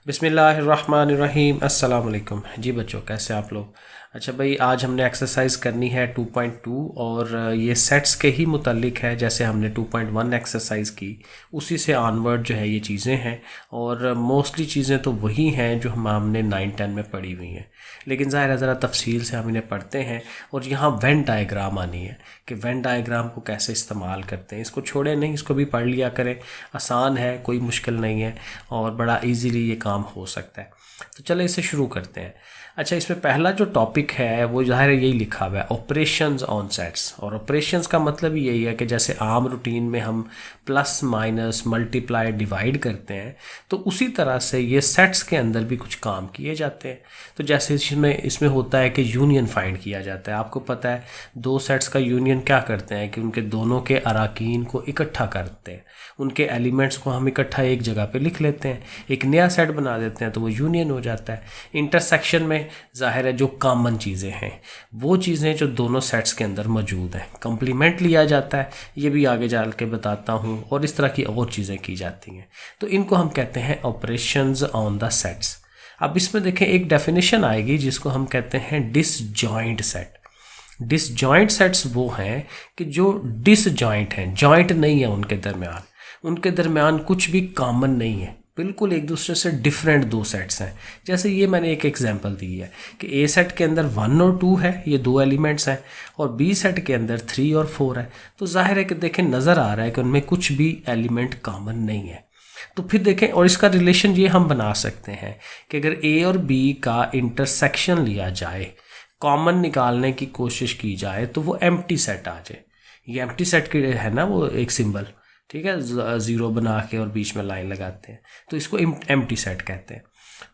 बिस्मिल्लाहिर्रहमानिर्रहीम। अस्सलाम वालेकुम। जी बच्चों, कैसे आप लोग? अच्छा भाई, आज हमने एक्सरसाइज करनी है 2.2 और ये सेट्स के ही मुतल्लिक है। जैसे हमने 2.1 एक्सरसाइज की, उसी से ऑनवर्ड जो है ये चीज़ें हैं और मोस्टली चीज़ें तो वही हैं जो हमने 9-10 में पढ़ी हुई हैं, लेकिन ज़ाहिर है ज़रा तफसील से हम इन्हें पढ़ते हैं। और यहाँ वेन डायग्राम आनी है कि वेन डायग्राम को कैसे इस्तेमाल करते हैं। इसको छोड़े नहीं, इसको भी पढ़ लिया करें, आसान है, कोई मुश्किल नहीं है और बड़ा ईजीली ये काम हो सकता है। तो चलो इसे शुरू करते हैं। अच्छा, इसमें पहला जो टॉपिक है वो ज़ाहिर है यही लिखा हुआ है, ऑपरेशंस ऑन सेट्स। और ऑपरेशंस का मतलब ही यही है कि जैसे आम रूटीन में हम प्लस माइनस मल्टीप्लाई डिवाइड करते हैं, तो उसी तरह से ये सेट्स के अंदर भी कुछ काम किए जाते हैं। तो जैसे इसमें होता है कि यूनियन फाइंड किया जाता है। आपको पता है दो सेट्स का यूनियन क्या करते हैं कि उनके दोनों के अराकीन को इकट्ठा करते हैं, उनके एलिमेंट्स को हम इकट्ठा एक जगह पे लिख लेते हैं, एक नया सेट बना देते हैं, तो वो यूनियन हो जाता है। इंटरसेक्शन में ज़ाहिर है जो कॉमन चीज़ें हैं वो चीज़ें जो दोनों सेट्स के अंदर मौजूद हैं, कंप्लीमेंट लिया जाता है, ये भी आगे चल के बताता हूँ, और इस तरह की और चीज़ें की जाती हैं। तो इनको हम कहते हैं ऑपरेशंस ऑन द सेट्स। अब इसमें देखें एक डेफिनेशन आएगी जिसको हम कहते हैं डिसजॉइंट सेट। डिसजॉइंट सेट्स वो हैं कि जो डिसजॉइंट हैं, जॉइंट नहीं है उनके दरमियान कुछ भी कॉमन नहीं है, बिल्कुल एक दूसरे से डिफरेंट दो सेट्स हैं। जैसे ये मैंने एक एग्जांपल दी है कि ए सेट के अंदर 1 और 2 है, ये दो एलिमेंट्स हैं, और बी सेट के अंदर 3 और 4 है। तो जाहिर है कि देखें नज़र आ रहा है कि उनमें कुछ भी एलिमेंट कॉमन नहीं है। तो फिर देखें, और इसका रिलेशन ये हम बना सकते हैं कि अगर ए और बी का इंटरसेक्शन लिया जाए, कॉमन निकालने की कोशिश की जाए, तो वो एम्प्टी सेट आ जाए। ये एम्प्टी सेट की है ना वो एक सिंबल, ठीक है, ज़ीरो बना के और बीच में लाइन लगाते हैं, तो इसको एम्प्टी सेट कहते हैं।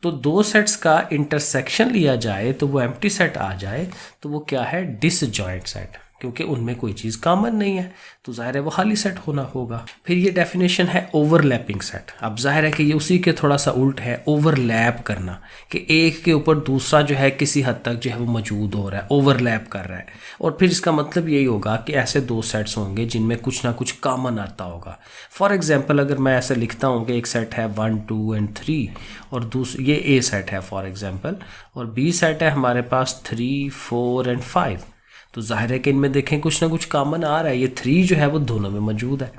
तो दो सेट्स का इंटरसेक्शन लिया जाए तो वो एम्प्टी सेट आ जाए, तो वो क्या है, डिसजॉइंट सेट, क्योंकि उनमें कोई चीज़ कॉमन नहीं है, तो ज़ाहिर है वो खाली सेट होना होगा। फिर ये डेफिनेशन है ओवरलैपिंग सेट। अब ज़ाहिर है कि ये उसी के थोड़ा सा उल्ट है, ओवरलैप करना, कि एक के ऊपर दूसरा जो है किसी हद तक जो है वो मौजूद हो रहा है, ओवरलैप कर रहा है। और फिर इसका मतलब यही होगा कि ऐसे दो सेट्स होंगे जिनमें कुछ ना कुछ कॉमन आता होगा। फॉर एग्जाम्पल, अगर मैं ऐसे लिखता हूँ कि एक सेट है 1, 2 एंड 3, और ये ए सेट है फॉर एग्जाम्पल, और बी सेट है हमारे पास 3, 4 एंड 5, तो जाहिर है कि इनमें देखें कुछ ना कुछ कॉमन आ रहा है। ये 3 जो है वो दोनों में मौजूद है,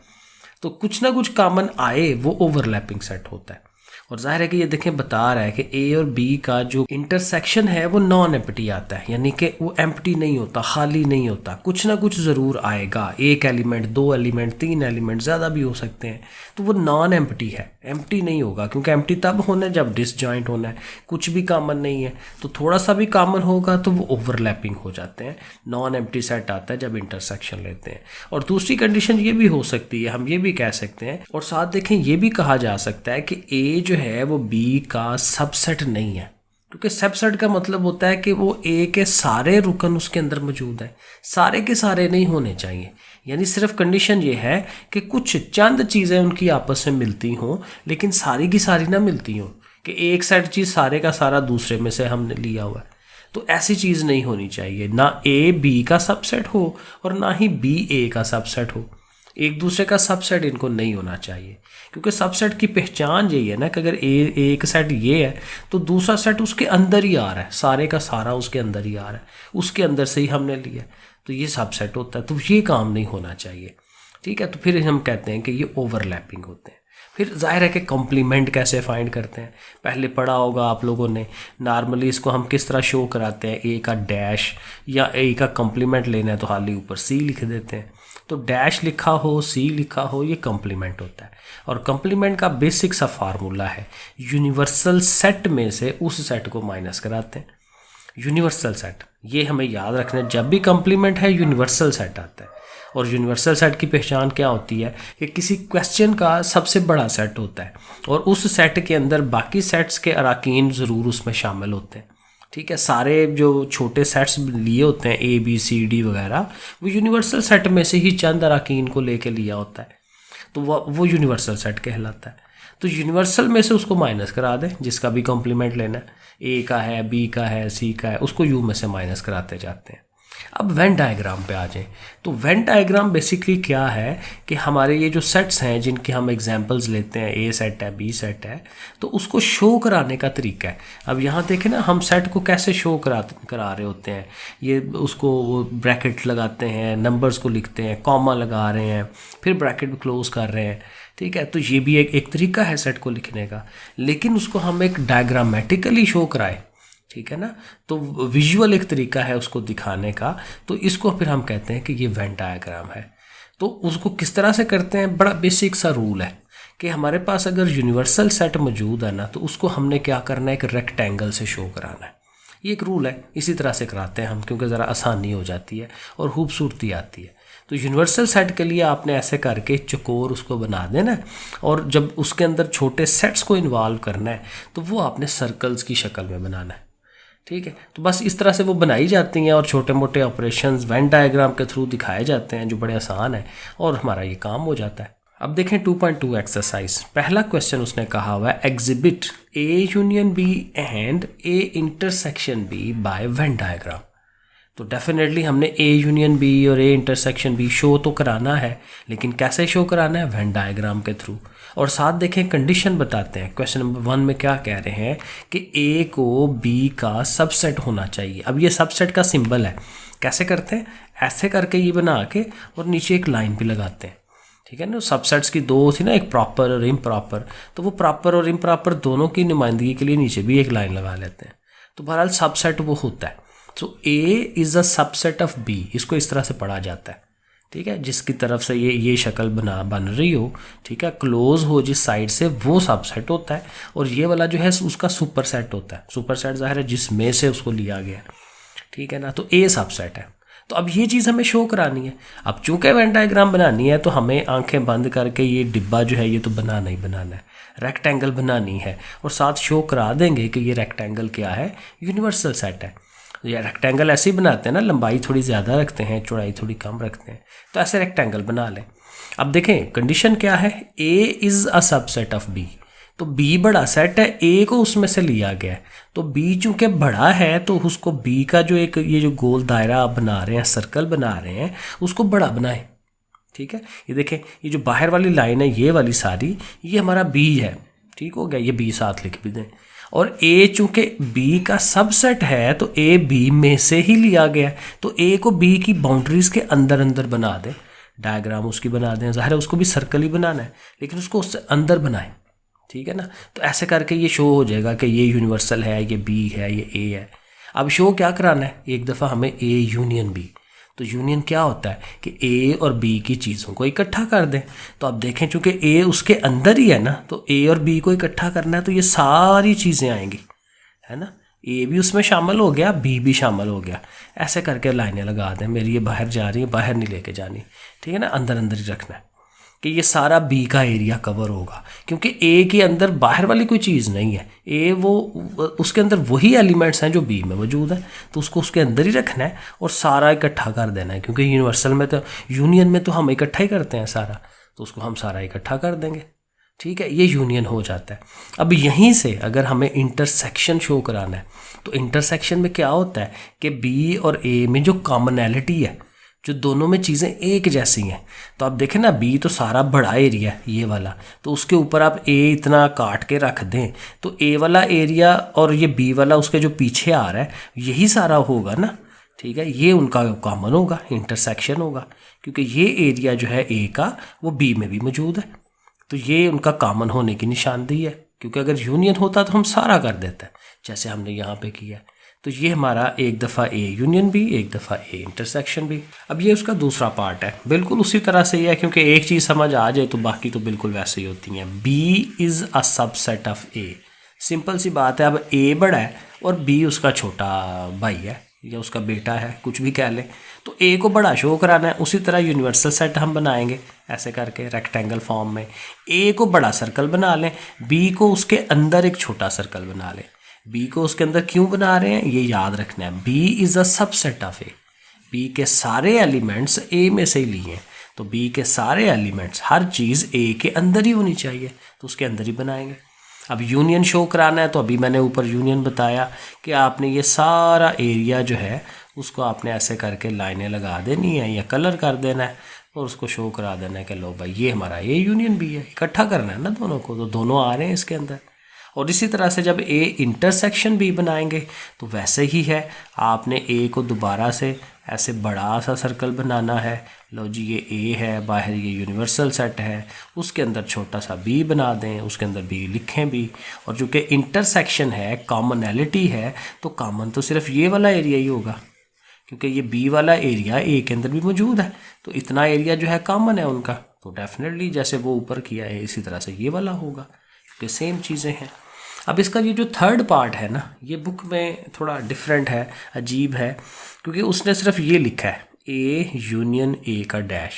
तो कुछ ना कुछ कॉमन आए वो ओवरलैपिंग सेट होता है। और जाहिर है कि ये देखें बता रहा है कि ए और बी का जो इंटरसेक्शन है वो नॉन एम्प्टी आता है, यानी कि वो एम्प्टी नहीं होता, खाली नहीं होता, कुछ ना कुछ ज़रूर आएगा। एक एलिमेंट, 2 एलिमेंट, 3 एलिमेंट, ज़्यादा भी हो सकते हैं, तो वो नॉन एम्प्टी है, एम्प्टी नहीं होगा, क्योंकि एम्प्टी तब होना है जब डिसजॉइंट होना है, कुछ भी कॉमन नहीं है। तो थोड़ा सा भी कॉमन होगा तो वो ओवरलैपिंग हो जाते हैं, नॉन एम्प्टी सेट आता है जब इंटरसेक्शन लेते हैं। और दूसरी कंडीशन ये भी हो सकती है, हम ये भी कह सकते हैं, और साथ देखें ये भी कहा जा सकता है कि ए जो है वो बी का सबसेट नहीं है, क्योंकि सबसेट का मतलब होता है कि वो ए के सारे रुकन उसके अंदर मौजूद है, सारे के सारे नहीं होने चाहिए। यानी सिर्फ कंडीशन ये है कि कुछ चंद चीज़ें उनकी आपस में मिलती हों, लेकिन सारी की सारी ना मिलती हों, कि एक सेट चीज़ सारे का सारा दूसरे में से हमने लिया हुआ है। तो ऐसी चीज़ नहीं होनी चाहिए, ना ए बी का सबसेट हो और ना ही बी ए का सबसेट हो। एक दूसरे का सबसेट इनको नहीं होना चाहिए, क्योंकि सबसेट की पहचान यही है ना कि अगर एक सेट ये है तो दूसरा सेट उसके अंदर ही आ रहा है, सारे का सारा उसके अंदर ही आ रहा है, उसके अंदर से ही हमने लिया, तो ये सबसेट होता है। तो ये काम नहीं होना चाहिए, ठीक है। तो फिर हम कहते हैं कि ये ओवरलैपिंग होते हैं। फिर जाहिर है कि कॉम्प्लीमेंट कैसे फाइंड करते हैं, पहले पढ़ा होगा आप लोगों ने। नॉर्मली इसको हम किस तरह शो कराते हैं, ए का डैश या ए का कॉम्प्लीमेंट लेना है तो हाली ऊपर सी लिख देते हैं, तो डैश लिखा हो, सी लिखा हो, ये कॉम्प्लीमेंट होता है। और कॉम्प्लीमेंट का बेसिक सा फार्मूला है, यूनिवर्सल सेट में से उस सेट को माइनस कराते हैं। यूनिवर्सल सेट ये हमें याद रखना है, जब भी कॉम्प्लीमेंट है यूनिवर्सल सेट आता है। और यूनिवर्सल सेट की पहचान क्या होती है कि किसी क्वेश्चन का सबसे बड़ा सेट होता है और उस सेट के अंदर बाकी सेट्स के अराकीन ज़रूर उसमें शामिल होते हैं, ठीक है। सारे जो छोटे सेट्स लिए होते हैं ए बी सी डी वगैरह, वो यूनिवर्सल सेट में से ही चंद अराकीन को लेके लिया होता है, तो वो यूनिवर्सल सेट कहलाता है। तो यूनिवर्सल में से उसको माइनस करा दें, जिसका भी कॉम्प्लीमेंट लेना है, ए का है, बी का है, सी का है, उसको यू में से माइनस कराते जाते हैं। अब वेन डायग्राम पे आ जाएं। तो वेन डायग्राम बेसिकली क्या है कि हमारे ये जो सेट्स हैं जिनके हम एग्जांपल्स लेते हैं, ए सेट है, बी सेट है, तो उसको शो कराने का तरीका है। अब यहाँ देखें ना, हम सेट को कैसे शो करा रहे होते हैं। ये उसको ब्रैकेट लगाते हैं, नंबर्स को लिखते हैं, कॉमा लगा रहे हैं, फिर ब्रैकेट क्लोज कर रहे हैं, ठीक है। तो ये भी एक तरीका है सेट को लिखने का, लेकिन उसको हम एक डायग्रामेटिकली शो कराए, ठीक है ना। तो विजुअल एक तरीका है उसको दिखाने का, तो इसको फिर हम कहते हैं कि ये वेन डायग्राम है। तो उसको किस तरह से करते हैं, बड़ा बेसिक सा रूल है कि हमारे पास अगर यूनिवर्सल सेट मौजूद है ना, तो उसको हमने क्या करना है, एक रेक्टेंगल से शो कराना है। ये एक रूल है, इसी तरह से कराते हैं हम, क्योंकि ज़रा आसानी हो जाती है और खूबसूरती आती है। तो यूनिवर्सल सेट के लिए आपने ऐसे करके चकोर उसको बना देना है, और जब उसके अंदर छोटे सेट्स को इन्वॉल्व करना है तो वो आपने सर्कल्स की शक्ल में बनाना है, ठीक है। तो बस इस तरह से वो बनाई जाती हैं और छोटे मोटे ऑपरेशंस वेन डायग्राम के थ्रू दिखाए जाते हैं, जो बड़े आसान है, और हमारा ये काम हो जाता है। अब देखें 2.2 एक्सरसाइज। पहला क्वेश्चन उसने कहा हुआ है, exhibit A union B and A intersection B by Venn diagram. तो डेफिनेटली हमने ए यूनियन बी और ए इंटरसेक्शन बी शो तो कराना है, लेकिन कैसे शो कराना है, वेन डायग्राम के थ्रू। और साथ देखें कंडीशन बताते हैं। क्वेश्चन नंबर 1 में क्या कह रहे हैं कि ए को बी का सबसेट होना चाहिए। अब ये सबसेट का सिंबल है, कैसे करते हैं, ऐसे करके ये बना के और नीचे एक लाइन भी लगाते हैं, ठीक है ना। सबसेट्स की दो थी ना, एक प्रॉपर और इम्प्रॉपर, तो वो प्रॉपर और इम्प्रॉपर दोनों की नुमाइंदगी के लिए नीचे भी एक लाइन लगा लेते हैं। तो बहरहाल सबसेट वो होता है। तो A is a subset of B, इसको इस तरह से पढ़ा जाता है, ठीक है। जिसकी तरफ से ये शक्ल बन रही हो, ठीक है, क्लोज हो जिस साइड से, वो सबसेट होता है। और ये वाला जो है उसका सुपर सेट होता है। सुपर सेट ज़ाहिर है जिसमें से उसको लिया गया, ठीक है ना। तो ए सबसेट है। तो अब ये चीज़ हमें शो करानी है। अब चूंकि वेन डायग्राम बनानी है तो हमें आंखें बंद करके ये डिब्बा जो है ये तो बनाना ही बनाना है, रेक्टेंगल बनानी है, और साथ शो करा देंगे कि ये रेक्टेंगल क्या है, यूनिवर्सल सेट है। या रेक्टेंगल ऐसे ही बनाते हैं ना, लंबाई थोड़ी ज़्यादा रखते हैं, चौड़ाई थोड़ी कम रखते हैं, तो ऐसे रेक्टेंगल बना लें। अब देखें कंडीशन क्या है, A is a subset of B. तो बी बड़ा सेट है, ए को उसमें से लिया गया है, तो बी चूंकि बड़ा है तो उसको बी का जो एक ये जो गोल दायरा आप बना रहे हैं, सर्कल बना रहे हैं, उसको बड़ा बनाएं, ठीक है। ये देखें, ये जो बाहर वाली लाइन है ये वाली सारी, ये हमारा बी है, ठीक हो गया। ये बी साथ लिख भी दें। और ए चूंकि बी का सबसेट है तो ए बी में से ही लिया गया है, तो ए को बी की बाउंड्रीज के अंदर अंदर बना दें, डायग्राम उसकी बना दें। ज़ाहिर है उसको भी सर्कल ही बनाना है, लेकिन उसको उससे अंदर बनाएं, ठीक है ना। तो ऐसे करके ये शो हो जाएगा कि ये यूनिवर्सल है, ये बी है, ये ए है। अब शो क्या कराना है, एक दफ़ा हमें ए यूनियन बी। तो यूनियन क्या होता है कि ए और बी की चीज़ों को इकट्ठा कर दें। तो अब देखें चूंकि ए उसके अंदर ही है ना, तो ए और बी को इकट्ठा करना है, तो ये सारी चीज़ें आएंगी, है ना। ए भी उसमें शामिल हो गया, बी भी शामिल हो गया। ऐसे करके लाइनें लगा दें। मेरी ये बाहर जा रही है, बाहर नहीं लेके जानी, ठीक है ना, अंदर अंदर ही रखना है कि ये सारा बी का एरिया कवर होगा, क्योंकि ए के अंदर बाहर वाली कोई चीज़ नहीं है। ए वो उसके अंदर वही एलिमेंट्स हैं जो बी में मौजूद है, तो उसको उसके अंदर ही रखना है और सारा इकट्ठा कर देना है। क्योंकि यूनिवर्सल में तो, यूनियन में तो हम इकट्ठा ही करते हैं सारा, तो उसको हम सारा इकट्ठा कर देंगे, ठीक है। ये यूनियन हो जाता है। अब यहीं से अगर हमें इंटरसेक्शन शो कराना है, तो इंटरसेक्शन में क्या होता है कि बी और ए में जो कॉमनैलिटी है, जो दोनों में चीज़ें एक जैसी हैं। तो आप देखें ना, बी तो सारा बड़ा एरिया है ये वाला, तो उसके ऊपर आप ए इतना काट के रख दें, तो ए वाला एरिया और ये बी वाला उसके जो पीछे आ रहा है यही सारा होगा ना, ठीक है। ये उनका कॉमन होगा, इंटरसेक्शन होगा, क्योंकि ये एरिया जो है ए का वो बी में भी मौजूद है। तो ये उनका कॉमन होने की निशानदेही है, क्योंकि अगर यूनियन होता तो हम सारा कर देते हैं जैसे हमने यहाँ पे किया। तो ये हमारा एक दफ़ा ए यूनियन भी, एक दफ़ा ए इंटरसेक्शन भी। अब ये उसका दूसरा पार्ट है, बिल्कुल उसी तरह से ही है, क्योंकि एक चीज़ समझ आ जाए तो बाकी तो बिल्कुल वैसे ही होती हैं। B is a subset of A, simple सी बात है। अब ए बड़ा है और बी उसका छोटा भाई है या उसका बेटा है, कुछ भी कह लें। तो ए को बड़ा शो कराना है, उसी तरह यूनिवर्सल सेट हम बनाएंगे ऐसे करके रेक्टेंगल फॉर्म में। ए को बड़ा सर्कल बना लें, बी को उसके अंदर एक छोटा सर्कल बना लें। बी को उसके अंदर क्यों बना रहे हैं ये याद रखना है। B is a subset of A, B के सारे एलिमेंट्स ए में से ही लिए हैं, तो बी के सारे एलिमेंट्स, हर चीज़ ए के अंदर ही होनी चाहिए, तो उसके अंदर ही बनाएंगे। अब यूनियन शो कराना है तो अभी मैंने ऊपर यूनियन बताया कि आपने ये सारा एरिया जो है उसको आपने ऐसे करके लाइनें लगा देनी है या कलर कर देना है और उसको शो करा देना है कि लो भाई ये हमारा ए यूनियन बी है। इकट्ठा करना है ना दोनों को, तो दोनों आ रहे हैं इसके अंदर। और इसी तरह से जब ए इंटरसेक्शन बी बनाएंगे तो वैसे ही है, आपने ए को दोबारा से ऐसे बड़ा सा सर्कल बनाना है। लो जी ये ए है, बाहर ये यूनिवर्सल सेट है, उसके अंदर छोटा सा बी बना दें, उसके अंदर बी लिखें भी। और चूँकि इंटरसेक्शन है, कॉमनैलिटी है, तो कॉमन तो सिर्फ ये वाला एरिया ही होगा, क्योंकि ये बी वाला एरिया ए के अंदर भी मौजूद है, तो इतना एरिया जो है कॉमन है उनका। तो डेफिनेटली जैसे वो ऊपर किया है इसी तरह से ये वाला होगा, क्योंकि सेम चीज़ें हैं। अब इसका ये जो थर्ड पार्ट है ना, ये बुक में थोड़ा डिफरेंट है, अजीब है, क्योंकि उसने सिर्फ ये लिखा है ए यूनियन ए का डैश।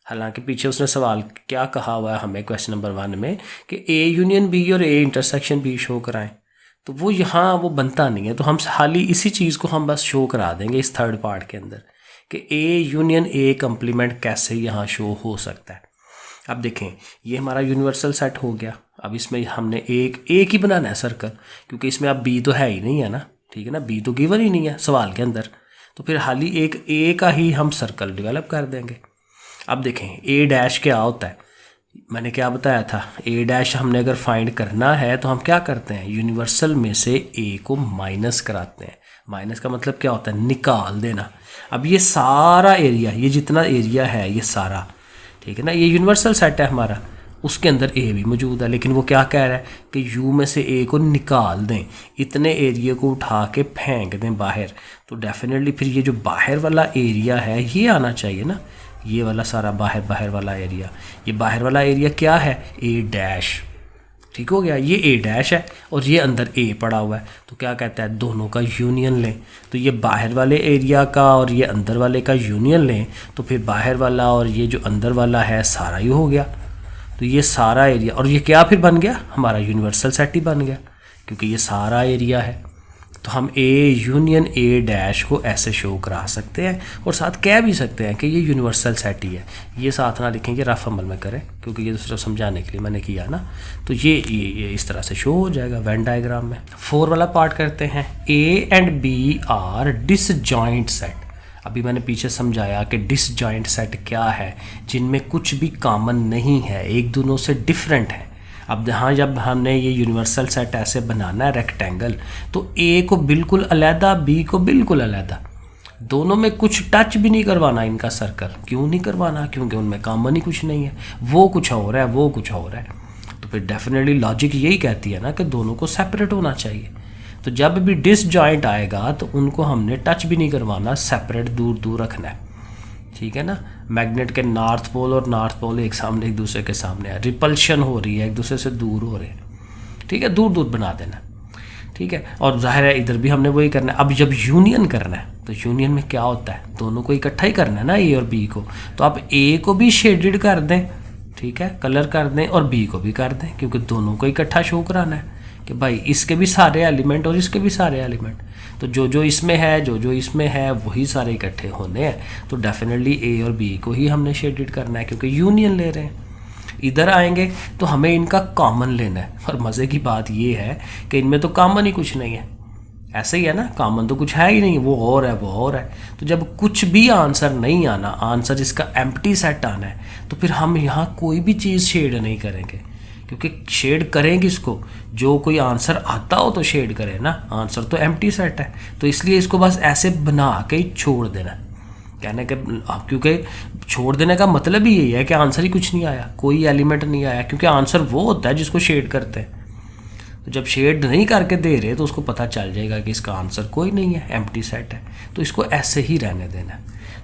हालांकि पीछे उसने सवाल क्या कहा हुआ है हमें क्वेश्चन नंबर 1 में कि ए यूनियन बी और ए इंटरसेक्शन बी शो कराएं, तो वो यहाँ वो बनता नहीं है। तो हम हाली इसी चीज़ को हम बस शो करा देंगे इस थर्ड पार्ट के अंदर कि ए यूनियन ए कम्प्लीमेंट कैसे यहाँ शो हो सकता है। अब देखें ये हमारा यूनिवर्सल सेट हो गया। अब इसमें हमने एक ही बनाना है सर्कल, क्योंकि इसमें अब बी तो है ही नहीं है ना, ठीक है ना, बी तो गिवन ही नहीं है सवाल के अंदर, तो फिर हाली एक ए का ही हम सर्कल डेवलप कर देंगे। अब देखें ए डैश क्या होता है, मैंने क्या बताया था, ए डैश हमने अगर फाइंड करना है तो हम क्या करते हैं, यूनिवर्सल में से ए को माइनस कराते हैं। माइनस का मतलब क्या होता है, निकाल देना। अब ये सारा एरिया, ये जितना एरिया है ये सारा, ठीक है ना, ये यूनिवर्सल सेट है हमारा, उसके अंदर ए भी मौजूद है, लेकिन वो क्या कह रहा है कि यू में से ए को निकाल दें, इतने एरिया को उठा के फेंक दें बाहर। तो डेफिनेटली फिर ये जो बाहर वाला एरिया है ये आना चाहिए ना, ये वाला सारा बाहर वाला एरिया। ये बाहर वाला एरिया क्या है, ए डैश, ठीक हो गया, ये ए डैश है और ये अंदर ए पड़ा हुआ है। तो क्या कहता है, दोनों का यूनियन लें। तो ये बाहर वाले एरिया का और ये अंदर वाले का यूनियन लें, तो फिर बाहर वाला और ये जो अंदर वाला है सारा ही हो गया। तो ये सारा एरिया, और ये क्या फिर बन गया, हमारा यूनिवर्सल सेट ही बन गया, क्योंकि ये सारा एरिया है। तो हम ए यूनियन ए डैश को ऐसे शो करा सकते हैं और साथ कह भी सकते हैं कि ये यूनिवर्सल सेट ही है। ये साथ ना लिखेंगे, रफ अमल में करें, क्योंकि ये दूसरा समझाने के लिए मैंने किया ना। तो ये इस तरह से शो हो जाएगा वेन डायग्राम में। 4 वाला पार्ट करते हैं। A and B are disjoint set. अभी मैंने पीछे समझाया कि डिसजॉइंट सेट क्या है, जिनमें कुछ भी कॉमन नहीं है, एक दोनों से डिफरेंट है। अब यहाँ जब हमने ये यूनिवर्सल सेट ऐसे बनाना है रेक्टेंगल, तो ए को बिल्कुल अलहदा, बी को बिल्कुल अलहदा, दोनों में कुछ टच भी नहीं करवाना इनका सर्कल। क्यों नहीं करवाना, क्योंकि उनमें कॉमन ही कुछ नहीं है, वो कुछ और है, वो कुछ और है। तो फिर डेफिनेटली लॉजिक यही कहती है ना कि दोनों को सेपरेट होना चाहिए। तो जब भी डिसजॉइंट आएगा तो उनको हमने टच भी नहीं करवाना, सेपरेट दूर दूर रखना है, ठीक है ना। मैग्नेट के नॉर्थ पोल और नॉर्थ पोल एक सामने एक दूसरे के सामने है, रिपल्शन हो रही है, एक दूसरे से दूर हो रहे हैं, ठीक है, दूर दूर बना देना, ठीक है। और जाहिर है इधर भी हमने वही करना है। अब जब यूनियन करना है तो यूनियन में क्या होता है, दोनों को इकट्ठा ही करना है ना, ए और बी को। तो आप ए को भी शेडेड कर दें, ठीक है, कलर कर दें, और बी को भी कर दें, क्योंकि दोनों को इकट्ठा शो कराना है कि भाई इसके भी सारे एलिमेंट और इसके भी सारे एलिमेंट। तो जो इसमें है, जो इसमें है, वही सारे इकट्ठे होने हैं। तो डेफिनेटली ए और बी को ही हमने शेडेड करना है, क्योंकि यूनियन ले रहे हैं। इधर आएंगे तो हमें इनका कॉमन लेना है, और मज़े की बात ये है कि इनमें तो कॉमन ही कुछ नहीं है। ऐसे ही है ना, कॉमन तो कुछ है ही नहीं, वो और है, वो और है। तो जब कुछ भी आंसर नहीं आना, आंसर इसका एम्प्टी सेट आना है, तो फिर हम यहाँ कोई भी चीज़ शेड नहीं करेंगे, क्योंकि शेड करें किसको, जो कोई आंसर आता हो तो शेड करें ना, आंसर तो एम्प्टी सेट है। तो इसलिए इसको बस ऐसे बना के ही छोड़ देना, कहने के, क्योंकि छोड़ देने का मतलब ही यही है कि आंसर ही कुछ नहीं आया, कोई एलिमेंट नहीं आया, क्योंकि आंसर वो होता है जिसको शेड करते हैं। तो जब शेड नहीं करके दे रहे तो उसको पता चल जाएगा कि इसका आंसर कोई नहीं है, एम्प्टी सेट है। तो इसको ऐसे ही रहने देना।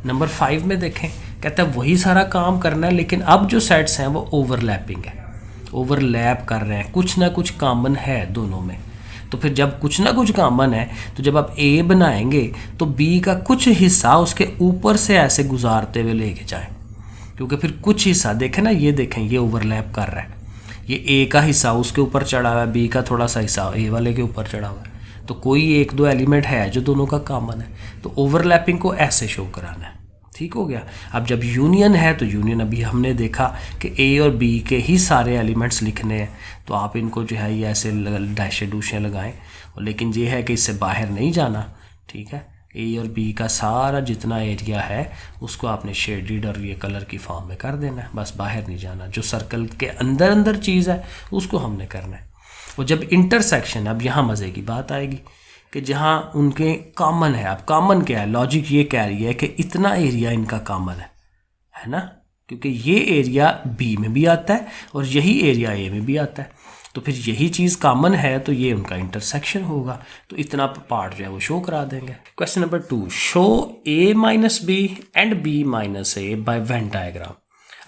नंबर 5 में देखें, कहता है वही सारा काम करना है, लेकिन अब जो सेट्स हैं वो ओवरलैपिंग है, ओवरलैप कर रहे हैं, कुछ ना कुछ कॉमन है दोनों में। तो फिर जब कुछ ना कुछ कॉमन है, तो जब आप ए बनाएंगे तो बी का कुछ हिस्सा उसके ऊपर से ऐसे गुजारते हुए लेके जाएं, क्योंकि फिर कुछ हिस्सा देखें ना, ये देखें ये ओवरलैप कर रहा है, ये ए का हिस्सा उसके ऊपर चढ़ा हुआ है, बी का थोड़ा सा हिस्सा ए वाले के ऊपर चढ़ा हुआ है। तो कोई 1-2 एलिमेंट है जो दोनों का कॉमन है। तो ओवरलैपिंग को ऐसे शो कराना है, ठीक हो गया। अब जब यूनियन है तो यूनियन अभी हमने देखा कि ए और बी के ही सारे एलिमेंट्स लिखने हैं, तो आप इनको जो है ये ऐसे डैशे डूशे लगाएं, और लेकिन ये है कि इससे बाहर नहीं जाना, ठीक है। ए और बी का सारा जितना एरिया है उसको आपने शेडेड और ये कलर की फॉर्म में कर देना है, बस बाहर नहीं जाना। जो सर्कल के अंदर अंदर चीज़ है उसको हमने करना है। और जब इंटरसेक्शन, अब यहाँ मज़े की बात आएगी कि जहाँ उनके कॉमन है। अब कॉमन क्या है, लॉजिक ये कह रही है कि इतना एरिया इनका कॉमन है ना, क्योंकि ये एरिया बी में भी आता है और यही एरिया ए में भी आता है, तो फिर यही चीज़ कॉमन है, तो ये उनका इंटरसेक्शन होगा, तो इतना पार्ट जो है वो शो करा देंगे। Question number 2, show A minus B and B minus A by Venn diagram.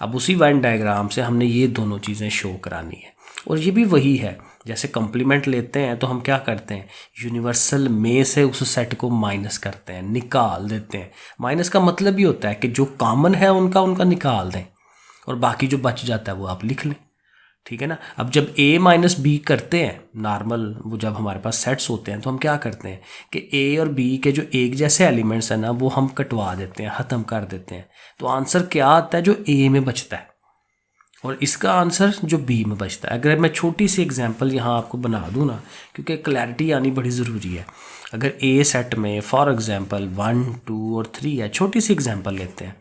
अब उसी वेन डायग्राम से हमने ये दोनों चीज़ें शो करानी है, और ये भी वही है जैसे कंप्लीमेंट लेते हैं तो हम क्या करते हैं, यूनिवर्सल में से उस सेट को माइनस करते हैं, निकाल देते हैं। माइनस का मतलब ही होता है कि जो कॉमन है उनका निकाल दें, और बाकी जो बच जाता है वो आप लिख लें, ठीक है ना। अब जब a माइनस बी करते हैं नॉर्मल, वो जब हमारे पास सेट्स होते हैं तो हम क्या करते हैं कि a और b के जो एक जैसे एलिमेंट्स हैं ना वो हम कटवा देते हैं, ख़त्म कर देते हैं, तो आंसर क्या आता है, जो a में बचता है, और इसका आंसर जो बी में बचता है। अगर मैं छोटी सी एग्जांपल यहाँ आपको बना दूँ ना, क्योंकि क्लैरिटी आनी बड़ी ज़रूरी है। अगर ए सेट में फॉर एग्जांपल 1, 2 और 3 है, छोटी सी एग्जांपल लेते हैं,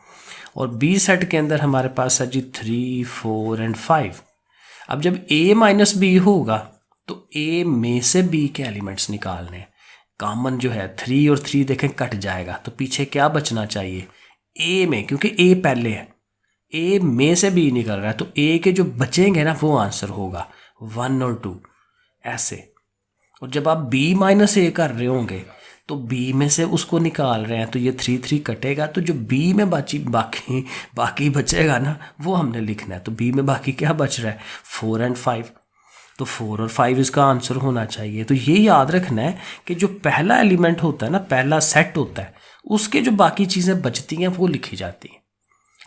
और बी सेट के अंदर हमारे पास है जी 3, 4 एंड 5। अब जब ए माइनस बी होगा तो ए में से बी के एलिमेंट्स निकालने, कॉमन जो है 3 और 3 देखें कट जाएगा, तो पीछे क्या बचना चाहिए, ए में, क्योंकि ए पहले है, ए में से बी निकल रहा है, तो ए के जो बचेंगे ना वो आंसर होगा 1 और 2 ऐसे। और जब आप बी माइनस ए कर रहे होंगे तो बी में से उसको निकाल रहे हैं, तो ये 3, 3 कटेगा, तो जो बी में बाकी बचेगा ना वो हमने लिखना है। तो बी में बाकी क्या बच रहा है, 4 एंड 5, तो 4 और 5 इसका आंसर होना चाहिए। तो ये याद रखना है कि जो पहला एलिमेंट होता है ना, पहला सेट होता है, उसके जो बाकी चीज़ें बचती हैं वो लिखी जाती हैं।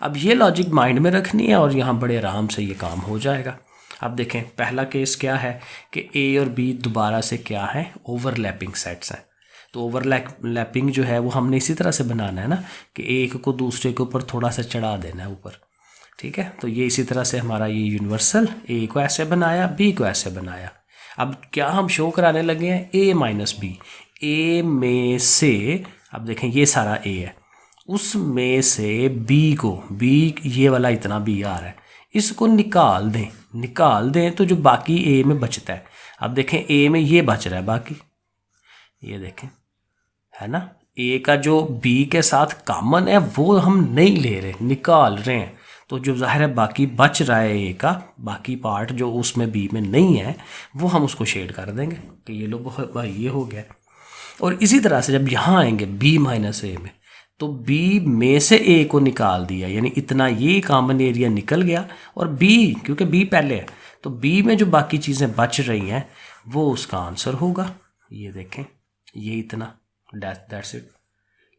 अब ये लॉजिक माइंड में रखनी है और यहाँ बड़े आराम से ये काम हो जाएगा। अब देखें पहला केस क्या है कि ए और बी दोबारा से क्या है, ओवरलैपिंग सेट्स हैं। तो ओवरलैपिंग जो है वो हमने इसी तरह से बनाना है ना कि एक को दूसरे के ऊपर थोड़ा सा चढ़ा देना है ऊपर, ठीक है। तो ये इसी तरह से हमारा ये यूनिवर्सल, ए को ऐसे बनाया, बी को ऐसे बनाया। अब क्या हम शो कराने लगे हैं, ए माइनस बी, ए में से, अब देखें ये सारा ए है, उसमें से बी को, बी ये वाला इतना बी आ रहा है, इसको निकाल दें तो जो बाकी ए में बचता है, अब देखें ए में ये बच रहा है बाकी, ये देखें है ना, ए का जो बी के साथ कॉमन है वो हम नहीं ले रहे, निकाल रहे हैं, तो जो जाहिर है बाकी बच रहा है ए का, बाकी पार्ट जो उसमें बी में नहीं है वो हम उसको शेड कर देंगे कि ये लो भाई ये हो गया। और इसी तरह से जब यहाँ आएंगे बी माइनस ए में, तो बी में से ए को निकाल दिया, यानी इतना ये कॉमन एरिया निकल गया, और बी क्योंकि बी पहले है तो बी में जो बाकी चीज़ें बच रही हैं वो उसका आंसर होगा। ये देखें ये इतना, दैट्स इट।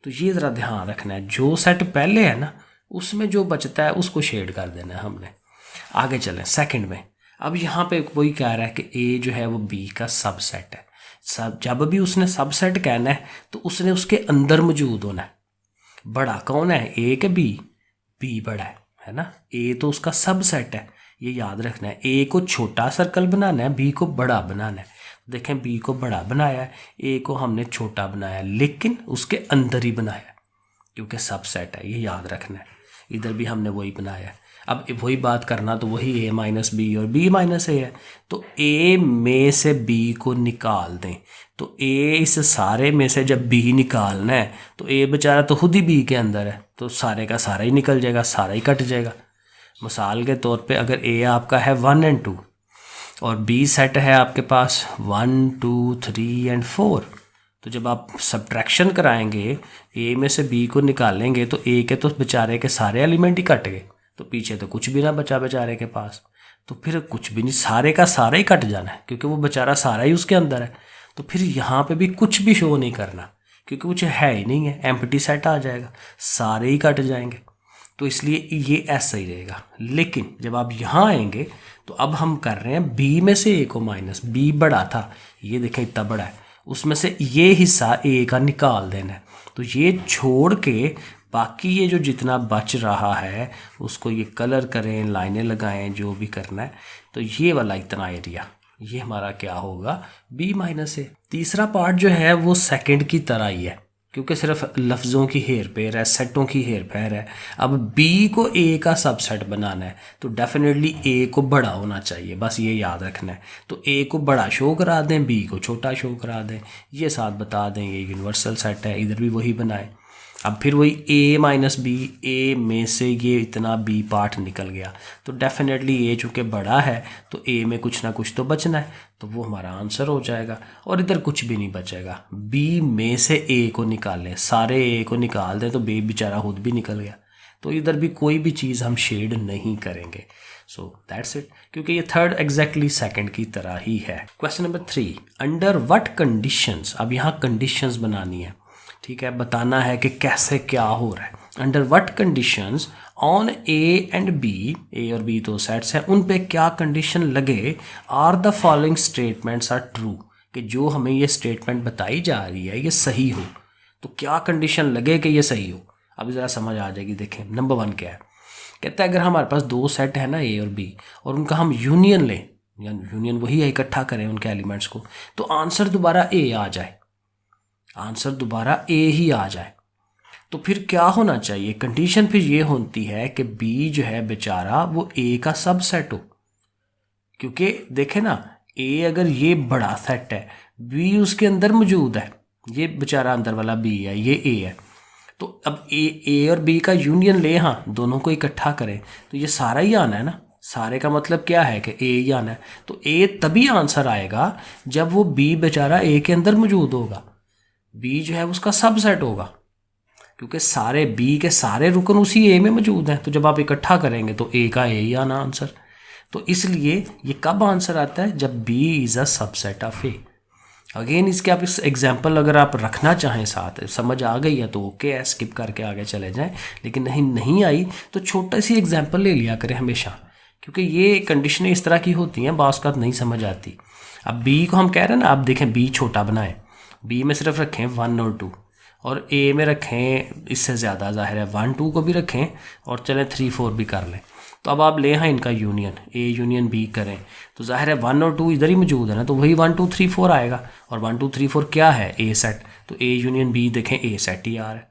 तो ये ज़रा ध्यान रखना है, जो सेट पहले है ना उसमें जो बचता है उसको शेड कर देना है हमने। आगे चलें सेकंड में। अब यहाँ पे वही कह रहा है कि ए जो है वो बी का सबसेट है। जब भी उसने सबसेट कहना है तो उसने उसके अंदर मौजूद होना है। बड़ा कौन है, ए के बी बड़ा है ना, ए तो उसका सबसेट है, ये याद रखना है। ए को छोटा सर्कल बनाना है, बी को बड़ा बनाना है। देखें बी को बड़ा बनाया है, ए को हमने छोटा बनाया, लेकिन उसके अंदर ही बनाया क्योंकि सबसेट है, ये याद रखना है। इधर भी हमने वही बनाया है। अब वही बात करना तो वही ए माइनस बी और बी माइनस ए है, तो ए में से बी को निकाल दें, तो ए इस सारे में से जब बी निकालना है तो ए बेचारा तो खुद ही बी के अंदर है, तो सारे का सारा ही निकल जाएगा, सारा ही कट जाएगा। मिसाल के तौर पे अगर ए आपका है 1 एंड 2 और बी सेट है आपके पास 1, 2, 3 एंड 4, तो जब आप सब्ट्रैक्शन कराएंगे ए में से बी को निकालेंगे तो ए के तो बेचारे के सारे एलिमेंट ही कट गए, तो पीछे तो कुछ भी ना बचा बेचारे के पास, तो फिर कुछ भी नहीं, सारे का सारा ही कट जाना है क्योंकि वो बेचारा सारा ही उसके अंदर है। तो फिर यहाँ पे भी कुछ भी शो नहीं करना क्योंकि कुछ है ही नहीं है, एम्प्टी सेट आ जाएगा, सारे ही कट जाएंगे, तो इसलिए ये ऐसा ही रहेगा। लेकिन जब आप यहाँ आएंगे तो अब हम कर रहे हैं बी में से ए को माइनस, बी बड़ा था, ये देखें इतना बड़ा है, उसमें से ये हिस्सा ए का निकाल देना है, तो ये छोड़ के बाकी ये जो जितना बच रहा है उसको ये कलर करें, लाइनें लगाएं, जो भी करना है। तो ये वाला इतना एरिया ये हमारा क्या होगा, b माइनस ए। तीसरा पार्ट जो है वो सेकंड की तरह ही है, क्योंकि सिर्फ लफ्ज़ों की हेर फेर है, सेटों की हेर फेर है। अब b को a का सबसेट बनाना है तो डेफिनेटली a को बड़ा होना चाहिए, बस ये याद रखना है। तो a को बड़ा शो करा दें, b को छोटा शो करा दें, ये साथ बता दें ये यूनिवर्सल सेट है। इधर भी वही बनाए। अब फिर वही a माइनस बी, a में से ये इतना b पार्ट निकल गया तो डेफिनेटली a चूँकि बड़ा है तो a में कुछ ना कुछ तो बचना है, तो वो हमारा आंसर हो जाएगा। और इधर कुछ भी नहीं बचेगा। b में से a को निकालें, सारे a को निकाल दें तो b बेचारा खुद भी निकल गया। तो इधर भी कोई भी चीज़ हम शेड नहीं करेंगे। सो दैट्स इट, क्योंकि ये थर्ड एग्जैक्टली सेकंड की तरह ही है। Question number 3, under what conditions. अब यहाँ कंडीशंस बनानी है, ठीक है, बताना है कि कैसे क्या हो रहा है। Under what conditions on A and B, A और बी तो सेट्स हैं, उन पे क्या कंडीशन लगे are the following statements are true, कि जो हमें ये स्टेटमेंट बताई जा रही है ये सही हो। तो क्या कंडीशन लगे कि ये सही हो, अभी ज़रा समझ आ जाएगी। देखें नंबर 1 क्या है, कहता है अगर हमारे पास दो सेट है ना ए और बी, और उनका हम यूनियन लें, या यूनियन वही है, इकट्ठा करें उनके एलिमेंट्स को, तो आंसर दोबारा ए आ जाए, आंसर दोबारा ए ही आ जाए। तो फिर क्या होना चाहिए, कंडीशन फिर ये होती है कि बी जो है बेचारा वो ए का सबसेट हो। क्योंकि देखें ना, ए अगर ये बड़ा सेट है, बी उसके अंदर मौजूद है, ये बेचारा अंदर वाला बी है, ये ए है। तो अब ए और बी का यूनियन ले, हाँ दोनों को इकट्ठा करें तो ये सारा ही आना है ना। सारे का मतलब क्या है कि ए ही आना है। तो ए तभी आंसर आएगा जब वो बी बेचारा ए के अंदर मौजूद होगा, बी जो है उसका सबसेट होगा, क्योंकि सारे बी के सारे रुकन उसी ए में मौजूद हैं। तो जब आप इकट्ठा करेंगे तो ए का ए ही आना आंसर। तो इसलिए ये कब आंसर आता है, जब B is a subset of A. Again इसके आप इस एग्जाम्पल अगर आप रखना चाहें साथ, समझ आ गई है तो ओके है, स्किप करके आगे चले जाएं। लेकिन नहीं आई तो छोटा सी एग्जाम्पल ले लिया करें हमेशा, क्योंकि ये कंडीशनें इस तरह की होती हैं, बास का नहीं समझ आती। अब बी को हम कह रहे हैं ना, आप देखें बी छोटा बनाएं, बी में सिर्फ रखें 1 और 2, और ए में रखें इससे ज़्यादा, ज़ाहिर है 1 2 को भी रखें, और चलें 3 4 भी कर लें। तो अब आप ले हैं इनका यूनियन, ए यूनियन बी करें, तो ज़ाहिर है 1 और 2 इधर ही मौजूद है ना, तो वही 1 2 3 4 आएगा। और 1 2 3 4 क्या है, ए सेट, तो ए यूनियन बी देखें ए सेट ही आ रहा है।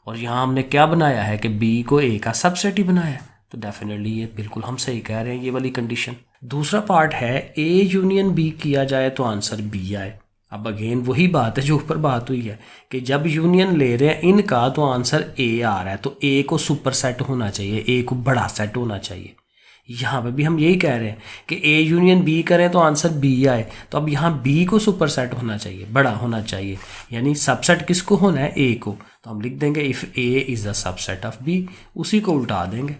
और यहाँ हमने क्या बनाया है कि बी को ए का सबसेट ही बनाया है, तो डेफिनेटली ये बिल्कुल हम सही कह रहे हैं, ये वाली कंडीशन। दूसरा पार्ट है ए यूनियन बी किया जाए तो आंसर बी आए। अब अगेन वही बात है जो ऊपर बात हुई है कि जब यूनियन ले रहे हैं इनका तो आंसर ए आ रहा है, तो ए को सुपर सेट होना चाहिए, ए को बड़ा सेट होना चाहिए। यहाँ पे भी हम यही कह रहे हैं कि ए यूनियन बी करें तो आंसर बी आए, तो अब यहाँ बी को सुपर सेट होना चाहिए, बड़ा होना चाहिए, यानी सबसेट किसको होना है, ए को। तो हम लिख देंगे if A is the subset of B, उसी को उल्टा देंगे,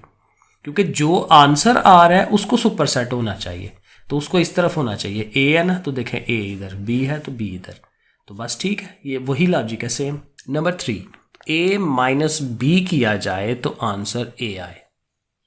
क्योंकि जो आंसर आ रहा है उसको सुपर सेट होना चाहिए, तो उसको इस तरफ होना चाहिए। ए है ना, तो देखें ए इधर, बी है तो बी इधर, तो बस ठीक है, ये वही लॉजिक है सेम। नंबर 3, ए माइनस बी किया जाए तो आंसर ए आए।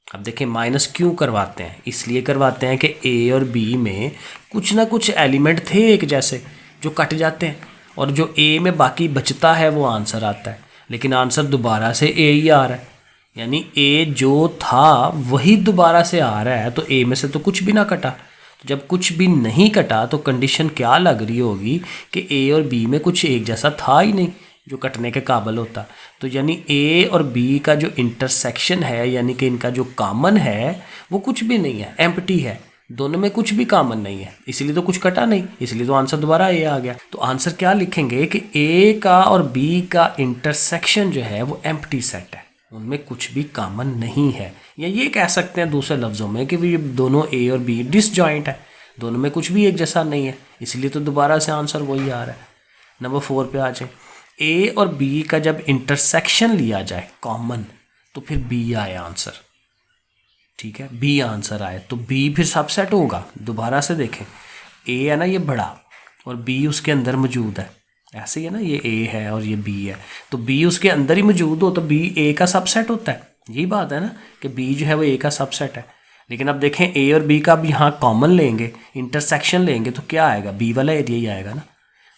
अब देखें माइनस क्यों करवाते हैं, इसलिए करवाते हैं कि ए और बी में कुछ ना कुछ एलिमेंट थे एक जैसे जो कट जाते हैं, और जो ए में बाकी बचता है वो आंसर आता है, लेकिन आंसर दोबारा से ए ही आ रहा है, यानी ए जो था वही दोबारा से आ रहा है, तो ए में से तो कुछ भी ना कटा। तो जब कुछ भी नहीं कटा तो कंडीशन क्या लग रही होगी कि ए और बी में कुछ एक जैसा था ही नहीं जो कटने के काबिल होता। तो यानी ए और बी का जो इंटरसेक्शन है, यानी कि इनका जो कॉमन है वो कुछ भी नहीं है, एम्प्टी है, दोनों में कुछ भी कॉमन नहीं है, इसलिए तो कुछ कटा नहीं, इसलिए तो आंसर दोबारा ए आ गया। तो आंसर क्या लिखेंगे कि ए का और बी का इंटरसेक्शन जो है वो एम्प्टी सेट है, उनमें कुछ भी कॉमन नहीं है। या ये कह सकते हैं दूसरे लफ्ज़ों में कि ये दोनों ए और बी डिसजॉइंट है, दोनों में कुछ भी एक जैसा नहीं है, इसलिए तो दोबारा से आंसर वही आ रहा है। नंबर 4 पे आ जाए, ए और बी का जब इंटरसेक्शन लिया जाए कॉमन तो फिर बी आए आंसर, ठीक है, बी आंसर आए तो बी फिर सबसेट होगा। दोबारा से देखें, ए है ना ये बड़ा और बी उसके अंदर मौजूद है, ऐसे ही है ना, ये ए है और ये बी है, तो बी उसके अंदर ही मौजूद हो तो बी ए का सबसेट होता है। यही बात है ना कि बी जो है वो ए का सबसेट है। लेकिन अब देखें ए और बी का अब यहाँ कॉमन लेंगे, इंटरसेक्शन लेंगे तो क्या आएगा, बी वाला एरिया ही आएगा ना।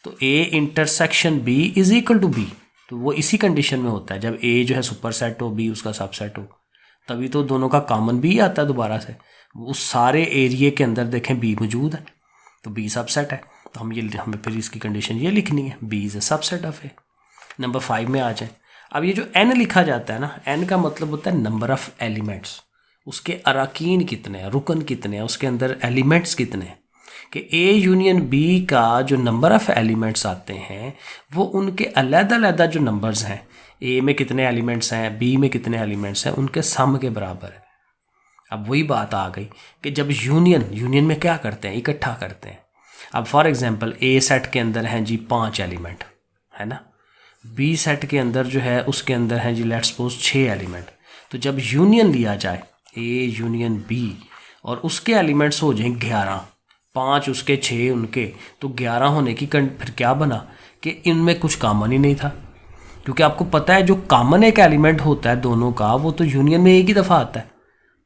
तो A intersection B is equal to B, तो वो इसी कंडीशन में होता है, जब ए जो है सुपर सेट हो, बी उसका सबसेट हो, तभी तो दोनों का कॉमन बी आता है दोबारा से। उस सारे एरिया के अंदर देखें बी मौजूद है, तो बी सबसेट है, तो हमें फिर इसकी कंडीशन ये लिखनी है, B is a subset of A. Number 5 में आ जाए। अब ये जो एन लिखा जाता है ना, एन का मतलब होता है नंबर ऑफ़ एलिमेंट्स, उसके अराकीन कितने हैं, रुकन कितने हैं, उसके अंदर एलिमेंट्स कितने हैं। कि ए यूनियन बी का जो नंबर ऑफ़ एलिमेंट्स आते हैं वो उनके अलग-अलग जो नंबर्स हैं, ए में कितने एलिमेंट्स हैं, बी में कितने एलिमेंट्स हैं, उनके सम के बराबर है। अब वही बात आ गई कि जब यूनियन में क्या करते हैं, इकट्ठा करते हैं। अब फॉर एग्जांपल ए सेट के अंदर हैं जी 5 एलिमेंट, है ना, बी सेट के अंदर जो है उसके अंदर हैं जी लेट्स सपोज 6 एलिमेंट। तो जब यूनियन लिया जाए ए यूनियन बी और उसके एलिमेंट्स हो जाएं 11, 5 उसके 6 उनके, तो 11 होने की फिर क्या बना कि इनमें कुछ कॉमन ही नहीं था। क्योंकि आपको पता है जो कॉमन एक एलिमेंट होता है दोनों का, वो तो यूनियन में एक ही दफ़ा आता है,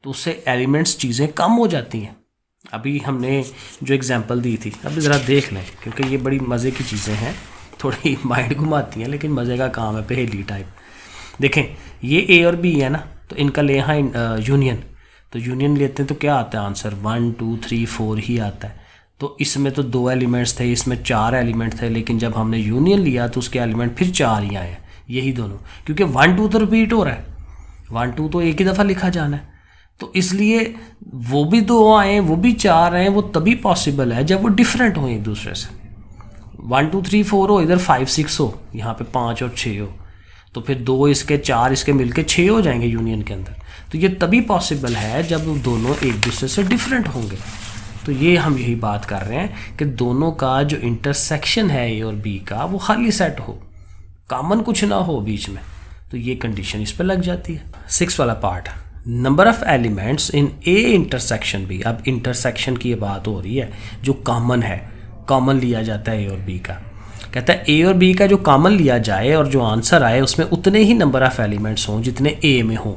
तो उससे एलिमेंट्स चीज़ें कम हो जाती हैं। अभी हमने जो एग्जांपल दी थी, अभी ज़रा देख लें, क्योंकि ये बड़ी मज़े की चीज़ें हैं, थोड़ी माइंड घुमाती हैं, लेकिन मज़े का काम है, पहेली टाइप। देखें ये ए और बी है ना, तो इनका ले यहाँ यूनियन, तो यूनियन लेते हैं तो क्या आता है आंसर, 1 2 3 4 ही आता है। तो इसमें तो 2 एलिमेंट्स थे, इसमें 4 एलिमेंट थे, लेकिन जब हमने यूनियन लिया तो उसके एलिमेंट फिर 4 ही आए हैं, यही दोनों, क्योंकि 1 2 तो रिपीट हो रहा है, 1 2 तो एक ही दफ़ा लिखा जाना है, तो इसलिए वो भी 2 आए, वो भी 4 आए, वो तभी पॉसिबल है जब वो डिफरेंट हो एक दूसरे से। 1 2 3 4 हो, इधर 5 6 हो, यहाँ पे 5 और 6 हो, तो फिर 2 इसके 4 इसके मिलके 6 हो जाएंगे यूनियन के अंदर। तो ये तभी पॉसिबल है जब दोनों एक दूसरे से डिफरेंट होंगे। तो ये हम यही बात कर रहे हैं कि दोनों का जो इंटरसेक्शन है ए और बी का, वो खाली सेट हो, कॉमन कुछ ना हो बीच में, तो ये कंडीशन इस पर लग जाती है। 6 वाला part, number of elements in A intersection B. अब इंटरसेक्शन की ये बात हो रही है, जो कॉमन है, कॉमन लिया जाता है ए और बी का। कहता है ए और बी का जो कॉमन लिया जाए और जो आंसर आए उसमें उतने ही नंबर ऑफ़ एलिमेंट्स हों जितने ए में हों,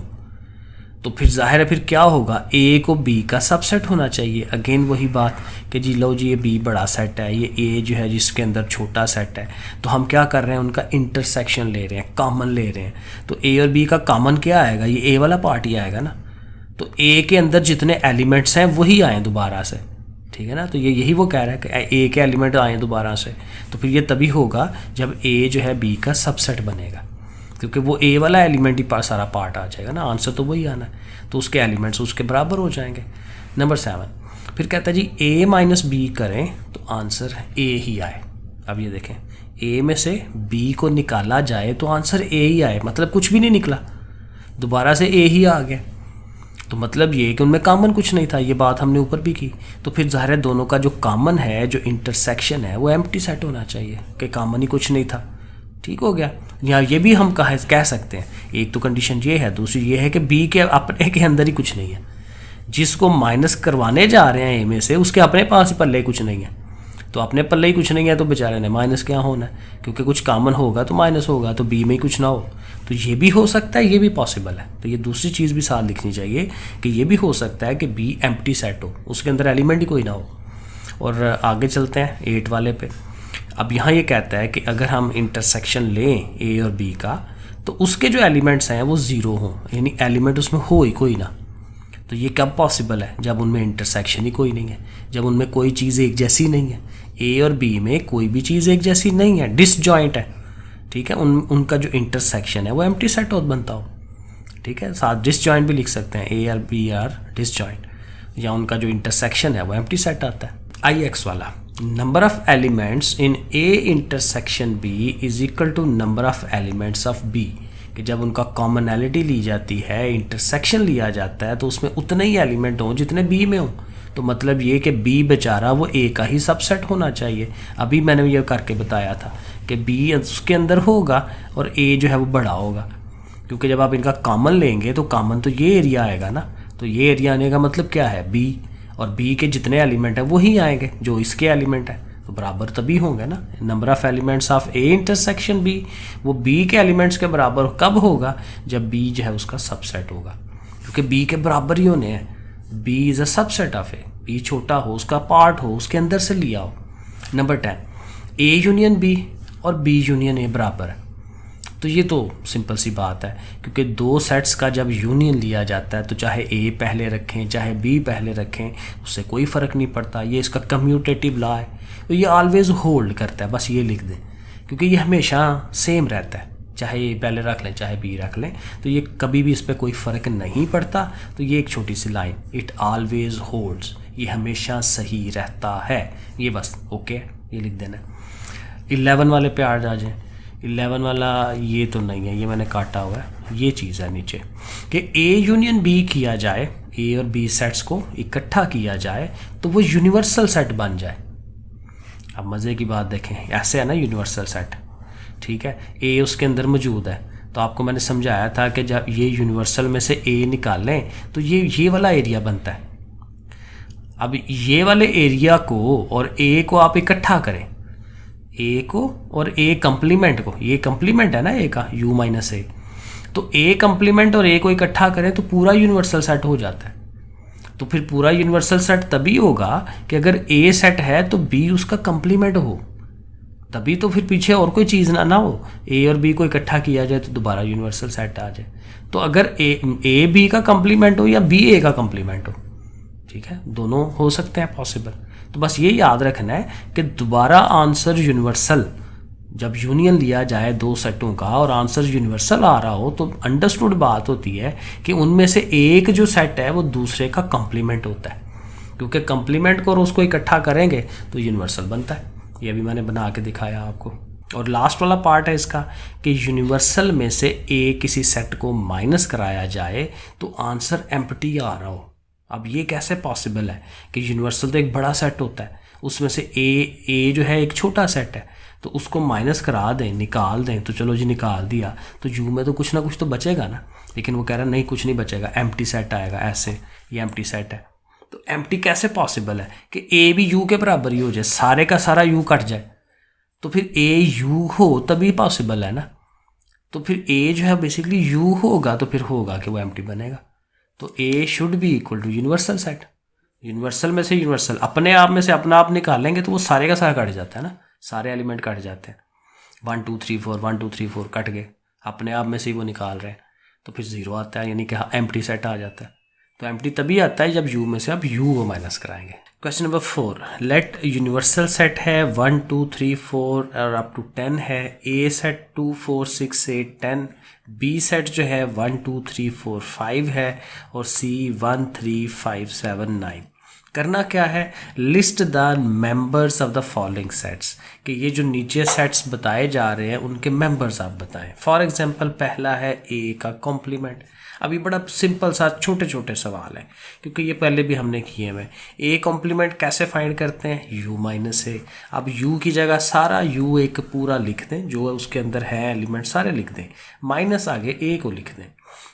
तो फिर जाहिर है फिर क्या होगा, ए को बी का सबसेट होना चाहिए। अगेन वही बात कि जी लो जी ये बी बड़ा सेट है, ये ए जो है जिसके अंदर छोटा सेट है, तो हम क्या कर रहे हैं, उनका इंटरसेक्शन ले रहे हैं, कॉमन ले रहे हैं। तो ए और बी का कॉमन क्या आएगा, ये ए वाला पार्ट ही आएगा ना, तो ए के अंदर जितने एलिमेंट्स हैं वही आए दोबारा से, ठीक है ना। तो ये यही वो कह रहा है कि ए के एलिमेंट आए दोबारा से, तो फिर ये तभी होगा जब ए जो है बी का सबसेट बनेगा, क्योंकि वो ए वाला एलिमेंट ही सारा पार्ट आ जाएगा ना, आंसर तो वही आना है, तो उसके एलिमेंट्स उसके बराबर हो जाएंगे। नंबर 7, फिर कहता है जी ए माइनस बी करें तो आंसर ए ही आए। अब ये देखें, ए में से बी को निकाला जाए तो आंसर ए ही आए, मतलब कुछ भी नहीं निकला, दोबारा से ए ही आ गया, तो मतलब ये कि उनमें कॉमन कुछ नहीं था, ये बात हमने ऊपर भी की। तो फिर ज़ाहिर है दोनों का जो कॉमन है, जो इंटरसेक्शन है, वो एम्प्टी सेट होना चाहिए कि कॉमन ही कुछ नहीं था, ठीक हो गया। या ये भी हम कह सकते हैं, एक तो कंडीशन ये है, दूसरी ये है कि बी के अपने के अंदर ही कुछ नहीं है, जिसको माइनस करवाने जा रहे हैं ए में से उसके अपने पास ही पल्ले कुछ नहीं है, तो अपने पल्ले ही कुछ नहीं है तो बेचारे ने माइनस क्या होना है, क्योंकि कुछ कॉमन होगा तो माइनस होगा, तो बी में ही कुछ ना हो, तो ये भी हो सकता है, ये भी पॉसिबल है। तो ये दूसरी चीज़ भी साथ लिखनी चाहिए कि ये भी हो सकता है कि बी एम्प्टी सेट हो, उसके अंदर एलिमेंट ही कोई ना हो। और आगे चलते हैं 8 वाले पे। अब यहाँ ये कहता है कि अगर हम इंटरसेक्शन लें ए और बी का, तो उसके जो एलिमेंट्स हैं वो 0 हों, यानी एलिमेंट उसमें हो ही कोई ना। तो ये कब पॉसिबल है, जब उनमें इंटरसेक्शन ही कोई नहीं है, जब उनमें कोई चीज़ एक जैसी नहीं है, ए और बी में कोई भी चीज़ एक जैसी नहीं है, डिसजॉइंट है, ठीक है। उनका जो इंटरसेक्शन है वो एम्प्टी सेट बनता हो, ठीक है। साथ डिसजॉइंट भी लिख सकते हैं, ए और बी आर डिसजॉइंट, या उनका जो इंटरसेक्शन है वो एम्प्टी सेट आता है। IX वाला, number of elements in A intersection B is equal to number of elements of B, कि जब उनका कॉमनैलिटी ली जाती है, इंटरसेक्शन लिया जाता है, तो उसमें उतने ही एलिमेंट हों जितने बी में हों। तो मतलब ये कि बी बेचारा वो ए का ही सबसेट होना चाहिए। अभी मैंने ये करके बताया था कि बी उसके अंदर होगा और ए जो है वो बड़ा होगा, क्योंकि जब आप इनका कॉमन लेंगे तो कॉमन तो ये एरिया आएगा ना, तो ये एरिया आने का मतलब क्या है, बी, और बी के जितने एलिमेंट हैं वही आएंगे जो इसके एलिमेंट हैं, तो बराबर तभी होंगे ना। Number of elements of A intersection B, वो बी के एलिमेंट्स के बराबर कब होगा, जब बी जो है उसका सबसेट होगा, क्योंकि बी के बराबर ही होने हैं। B is a subset of A, B छोटा हो, उसका पार्ट हो, उसके अंदर से लिया हो। नंबर 10, ए यूनियन बी और बी यूनियन ए बराबर है। तो ये तो सिंपल सी बात है, क्योंकि दो सेट्स का जब यूनियन लिया जाता है तो चाहे ए पहले रखें चाहे बी पहले रखें उससे कोई फ़र्क नहीं पड़ता। ये इसका कम्यूटेटिव लॉ है, तो ये ऑलवेज़ होल्ड करता है, बस ये लिख दें, क्योंकि ये हमेशा सेम रहता है, चाहे ए पहले रख लें चाहे बी रख लें, तो ये कभी भी इस पर कोई फ़र्क नहीं पड़ता। तो ये एक छोटी सी लाइन, इट ऑलवेज होल्ड्स, ये हमेशा सही रहता है, ये बस ओके ये लिख देना। 11 वाले पे आ जाए। 11 वाला ये तो नहीं है, ये मैंने काटा हुआ है, ये चीज़ है नीचे कि ए यूनियन बी किया जाए, ए और बी सेट्स को इकट्ठा किया जाए तो वो यूनिवर्सल सेट बन जाए। अब मज़े की बात देखें, ऐसे है ना यूनिवर्सल सेट, ठीक है, ए उसके अंदर मौजूद है, तो आपको मैंने समझाया था कि जब ये यूनिवर्सल में से ए निकालें तो ये वाला एरिया बनता है। अब ये वाले एरिया को और ए को आप इकट्ठा करें, ए को और ए कंप्लीमेंट को, ये कंप्लीमेंट है ना ए का, u माइनस ए, तो ए कंप्लीमेंट और ए को इकट्ठा करें तो पूरा यूनिवर्सल सेट हो जाता है। तो फिर पूरा यूनिवर्सल सेट तभी होगा कि अगर ए सेट है तो बी उसका कंप्लीमेंट हो, तभी तो फिर पीछे और कोई चीज़ ना हो, ए और बी को इकट्ठा किया जाए तो दोबारा यूनिवर्सल सेट आ जाए। तो अगर ए बी का कंप्लीमेंट हो या बी ए का कंप्लीमेंट हो, ठीक है, दोनों हो सकते हैं पॉसिबल। तो बस ये याद रखना है कि दोबारा आंसर यूनिवर्सल, जब यूनियन लिया जाए दो सेटों का और आंसर यूनिवर्सल आ रहा हो तो अंडरस्टूड बात होती है कि उनमें से एक जो सेट है वो दूसरे का कंप्लीमेंट होता है, क्योंकि कंप्लीमेंट को और उसको इकट्ठा करेंगे तो यूनिवर्सल बनता है। ये भी मैंने बना के दिखाया आपको। और लास्ट वाला पार्ट है इसका कि यूनिवर्सल में से ए किसी सेट को माइनस कराया जाए तो आंसर एम्प्टी आ रहा हो। अब ये कैसे पॉसिबल है कि यूनिवर्सल तो एक बड़ा सेट होता है, उसमें से ए जो है एक छोटा सेट है, तो उसको माइनस करा दें, निकाल दें, तो चलो जी निकाल दिया तो यू में तो कुछ ना कुछ तो बचेगा ना, लेकिन वो कह रहा नहीं कुछ नहीं बचेगा, एम्प्टी सेट आएगा, ऐसे ये एम्प्टी सेट है। तो एम्प्टी कैसे पॉसिबल है कि ए भी यू के बराबर ही हो जाए, सारे का सारा यू कट जाए, तो फिर ए यू हो तभी पॉसिबल है ना। तो फिर ए जो है बेसिकली यू होगा तो फिर होगा कि वो एम्प्टी बनेगा। तो A should be equal to universal set. Universal में से यूनिवर्सल अपने आप में से अपना आप निकालेंगे तो वो सारे का सारा कट जाता है ना, सारे एलिमेंट कट जाते हैं, 1 2 3 4 1 2 3 4 कट गए, अपने आप में से ही वो निकाल रहे हैं, तो फिर ज़ीरो आता है, यानी कि एम्प्टी सेट आ जाता है। तो एम्प्टी तभी आता है जब यू में से आप यू को माइनस कराएंगे। Question number 4, let universal set है 1 2 3 4 और अप टू 10 है, ए सेट 2 4 6 8 10, बी सेट जो है 1 2 3 4 5 है और सी 1 3 5 7 9। करना क्या है, list the members of the following sets, कि ये जो नीचे सेट्स बताए जा रहे हैं उनके मेंबर्स आप बताएं। फॉर एग्जांपल पहला है ए का कॉम्प्लीमेंट। अभी बड़ा सिंपल सा छोटे छोटे सवाल हैं, क्योंकि ये पहले भी हमने किए हुए। ए कॉम्प्लीमेंट कैसे फाइंड करते हैं, यू माइनस ए। अब यू की जगह सारा यू एक पूरा लिख दें, जो उसके अंदर है एलिमेंट सारे लिख दें, माइनस आगे ए को लिख दें।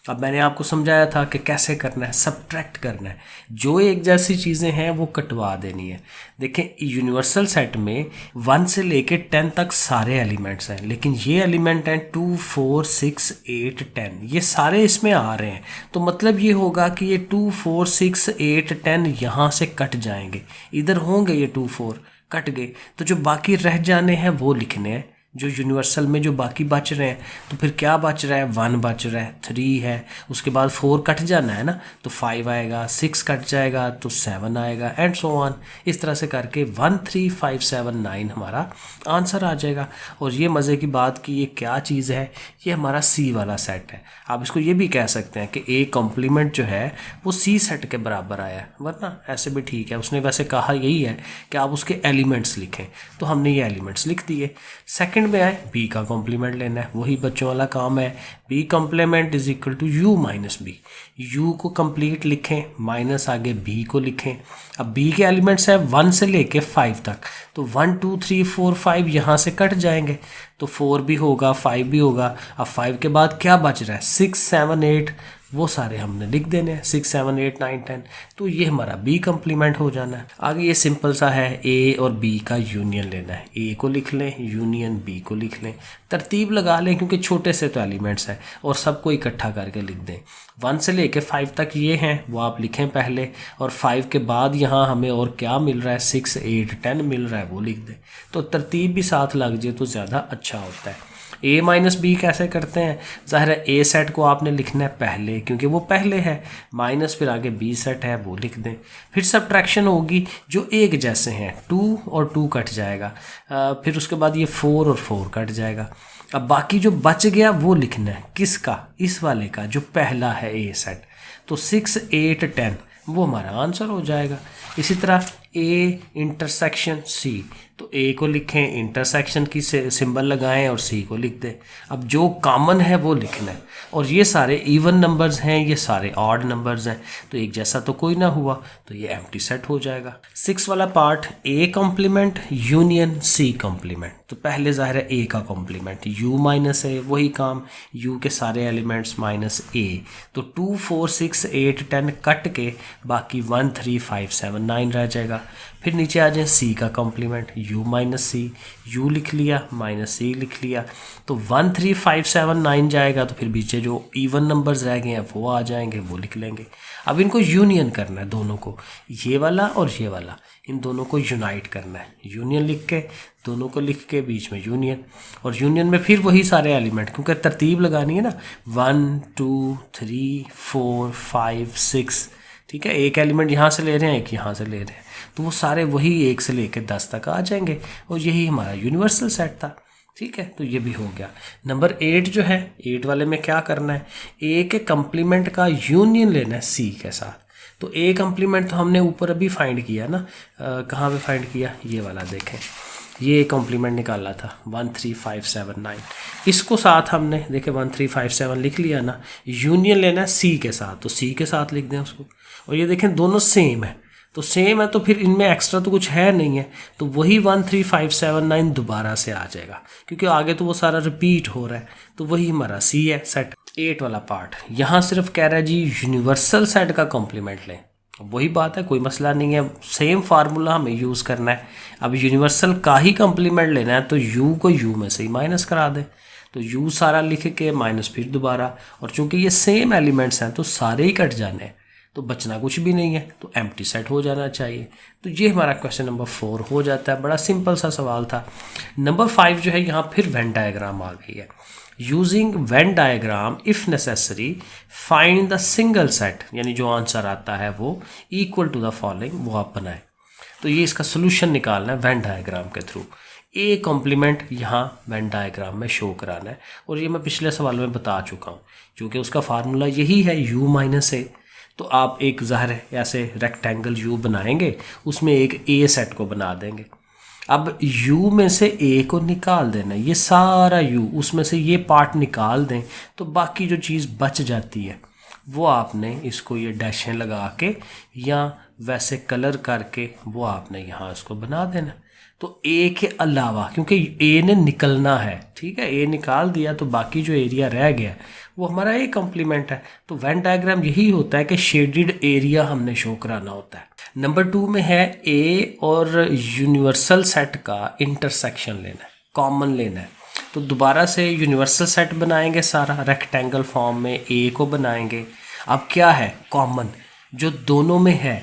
अब मैंने आपको समझाया था कि कैसे करना है, सब्ट्रैक्ट करना है, जो एक जैसी चीज़ें हैं वो कटवा देनी है। देखें यूनिवर्सल सेट में 1 से लेके 10 तक सारे एलिमेंट्स हैं, लेकिन ये एलिमेंट हैं 2 4 6 8 10, ये सारे इसमें आ रहे हैं, तो मतलब ये होगा कि ये 2 4 6 8 10 यहाँ से कट जाएंगे, इधर होंगे ये 2 4 कट गए, तो जो बाकी रह जाने हैं वो लिखने हैं, जो यूनिवर्सल में जो बाकी बच रहे हैं। तो फिर क्या बच रहा है, 1 बच रहा है, 3 है, उसके बाद 4 कट जाना है ना, तो 5 आएगा, 6 कट जाएगा तो 7 आएगा, एंड सो ऑन। इस तरह से करके 1 3 5 7 9 हमारा आंसर आ जाएगा। और ये मज़े की बात कि ये क्या चीज़ है, ये हमारा सी वाला सेट है। आप इसको ये भी कह सकते हैं कि ए कॉम्प्लीमेंट जो है वो सी सेट के बराबर आया है, वरना ऐसे भी ठीक है। उसने वैसे कहा यही है कि आप उसके एलिमेंट्स लिखें, तो हमने ये एलिमेंट्स लिख दिए। सेकंड में आए बी का कॉम्प्लीमेंट लेना है, वही बच्चों वाला काम है, B complement is equal to U minus B. U को कंप्लीट लिखें, माइनस आगे बी को लिखें। अब बी के एलिमेंट्स है 1 से लेके 5 तक, तो 1 2 3 4 5 यहाँ से कट जाएंगे, तो 4 भी होगा 5 भी होगा। अब 5 के बाद क्या बच रहा है, 6 7 8, वो सारे हमने लिख देने हैं, 6 7 8 9 10, तो ये हमारा बी कम्प्लीमेंट हो जाना है। आगे ये सिंपल सा है, ए और बी का यूनियन लेना है, ए को लिख लें, यूनियन बी को लिख लें, तरतीब लगा लें क्योंकि छोटे से तो एलिमेंट्स हैं, और सबको इकट्ठा करके लिख दें। 1 से लेके 5 तक ये हैं, वो आप लिखें पहले, और 5 के बाद यहाँ हमें और क्या मिल रहा है, 6 8 10 मिल रहा है, वो लिख दें। तो तरतीब भी साथ लग जाए तो ज़्यादा अच्छा होता है। ए माइनस बी कैसे करते हैं, ज़ाहिर है ए सेट को आपने लिखना है पहले क्योंकि वो पहले है, माइनस फिर आगे बी सेट है वो लिख दें, फिर सब्ट्रैक्शन होगी जो एक जैसे हैं, 2 और 2 कट जाएगा, फिर उसके बाद ये 4 और 4 कट जाएगा। अब बाकी जो बच गया वो लिखना है, किसका, इस वाले का जो पहला है ए सेट, तो 6 8 10 वो हमारा आंसर हो जाएगा। इसी तरह ए इंटरसेक्शन सी, तो ए को लिखें, इंटरसेक्शन की सिंबल लगाएं और सी को लिख दें। अब जो कॉमन है वो लिखना है, और ये सारे इवन नंबर्स हैं, ये सारे ऑड नंबर्स हैं, तो एक जैसा तो कोई ना हुआ, तो ये एम्प्टी सेट हो जाएगा। 6 वाला part, A complement union C complement, तो पहले ज़ाहिर है ए का कॉम्प्लीमेंट, यू माइनस ए, वही काम, यू के सारे एलिमेंट्स माइनस ए, तो 2 4 6 8 10 कट के बाकी 1 3 5 7 9 रह जाएगा। फिर नीचे आ जाए सी का complement, U minus C, U लिख लिया माइनस सी लिख लिया, तो 1 3 5 7 9 जाएगा, तो फिर पीछे जो इवन नंबर्स रह गए हैं वो आ जाएंगे, वो लिख लेंगे। अब इनको यूनियन करना है दोनों को, ये वाला और ये वाला, इन दोनों को यूनाइट करना है, यूनियन लिख के दोनों को लिख के बीच में यूनियन, और यूनियन में फिर वही सारे एलिमेंट, क्योंकि तरतीब लगानी है ना, 1 2 3 4 5 6, ठीक है, एक एलिमेंट यहाँ से ले रहे हैं, एक यहाँ से ले रहे हैं, तो वो सारे वही 1 से लेकर 10 तक आ जाएंगे, और यही हमारा यूनिवर्सल सेट था। ठीक है, तो ये भी हो गया। नंबर 8 जो है, 8 वाले में क्या करना है, ए के कम्प्लीमेंट का यूनियन लेना है सी के साथ। तो ए कम्प्लीमेंट तो हमने ऊपर अभी फाइंड किया ना, कहाँ पे फाइंड किया, ये वाला देखें, ये कॉम्प्लीमेंट निकाला था 1 3 5 7 9, इसको साथ हमने देखे 1 3 5 7 लिख लिया ना, यूनियन लेना है सी के साथ, तो सी के साथ लिख दें उसको, और ये देखें दोनों सेम है, तो सेम है तो फिर इनमें एक्स्ट्रा तो कुछ है नहीं है, तो वही 1 3 5 7 9 दोबारा से आ जाएगा, क्योंकि आगे तो वो सारा रिपीट हो रहा है, तो वही हमारा सी है सेट। 8 वाला पार्ट यहाँ सिर्फ कह रहा है जी यूनिवर्सल सेट का कॉम्प्लीमेंट लें, वही बात है, कोई मसला नहीं है, सेम फार्मूला हमें यूज़ करना है। अब यूनिवर्सल का ही कॉम्प्लीमेंट लेना है, तो यू को यू में से ही माइनस करा दें, तो यू सारा लिख के माइनस फिर दोबारा, और चूंकि ये सेम एलिमेंट्स हैं तो सारे ही कट जाने हैं, तो बचना कुछ भी नहीं है, तो एम्प्टी सेट हो जाना चाहिए। तो ये हमारा क्वेश्चन नंबर 4 हो जाता है, बड़ा सिंपल सा सवाल था। नंबर 5 जो है, यहाँ फिर वेन डायग्राम आ गई है। Using Venn diagram if necessary find the single set, यानी जो आंसर आता है वो इक्वल टू द फॉलोइंग, वो आप बनाएं। तो ये इसका सोल्यूशन निकालना है वेन डायग्राम के थ्रू। ए कॉम्प्लीमेंट यहाँ वेन डायग्राम में शो कराना है, और ये मैं पिछले सवाल में बता चुका हूँ, क्योंकि उसका फार्मूला यही है u माइनस ए। तो आप एक ज़ाहिर है ऐसे रेक्टेंगल u बनाएंगे, उसमें एक a सेट को बना देंगे। अब u में से a को निकाल देना, ये सारा u, उसमें से ये पार्ट निकाल दें, तो बाकी जो चीज़ बच जाती है वो आपने इसको ये डैशें लगा के या वैसे कलर करके वो आपने यहाँ इसको बना देना। तो ए के अलावा, क्योंकि ए ने निकलना है, ठीक है, ए निकाल दिया तो बाकी जो एरिया रह गया वो हमारा ए कॉम्प्लीमेंट है। तो वेन डायग्राम यही होता है कि शेडेड एरिया हमने शो कराना होता है। नंबर 2 में है ए और यूनिवर्सल सेट का इंटरसेक्शन लेना है, कॉमन लेना है। तो दोबारा से यूनिवर्सल सेट बनाएंगे, सारा रेक्टेंगल फॉर्म में ए को बनाएंगे। अब क्या है कॉमन जो दोनों में है,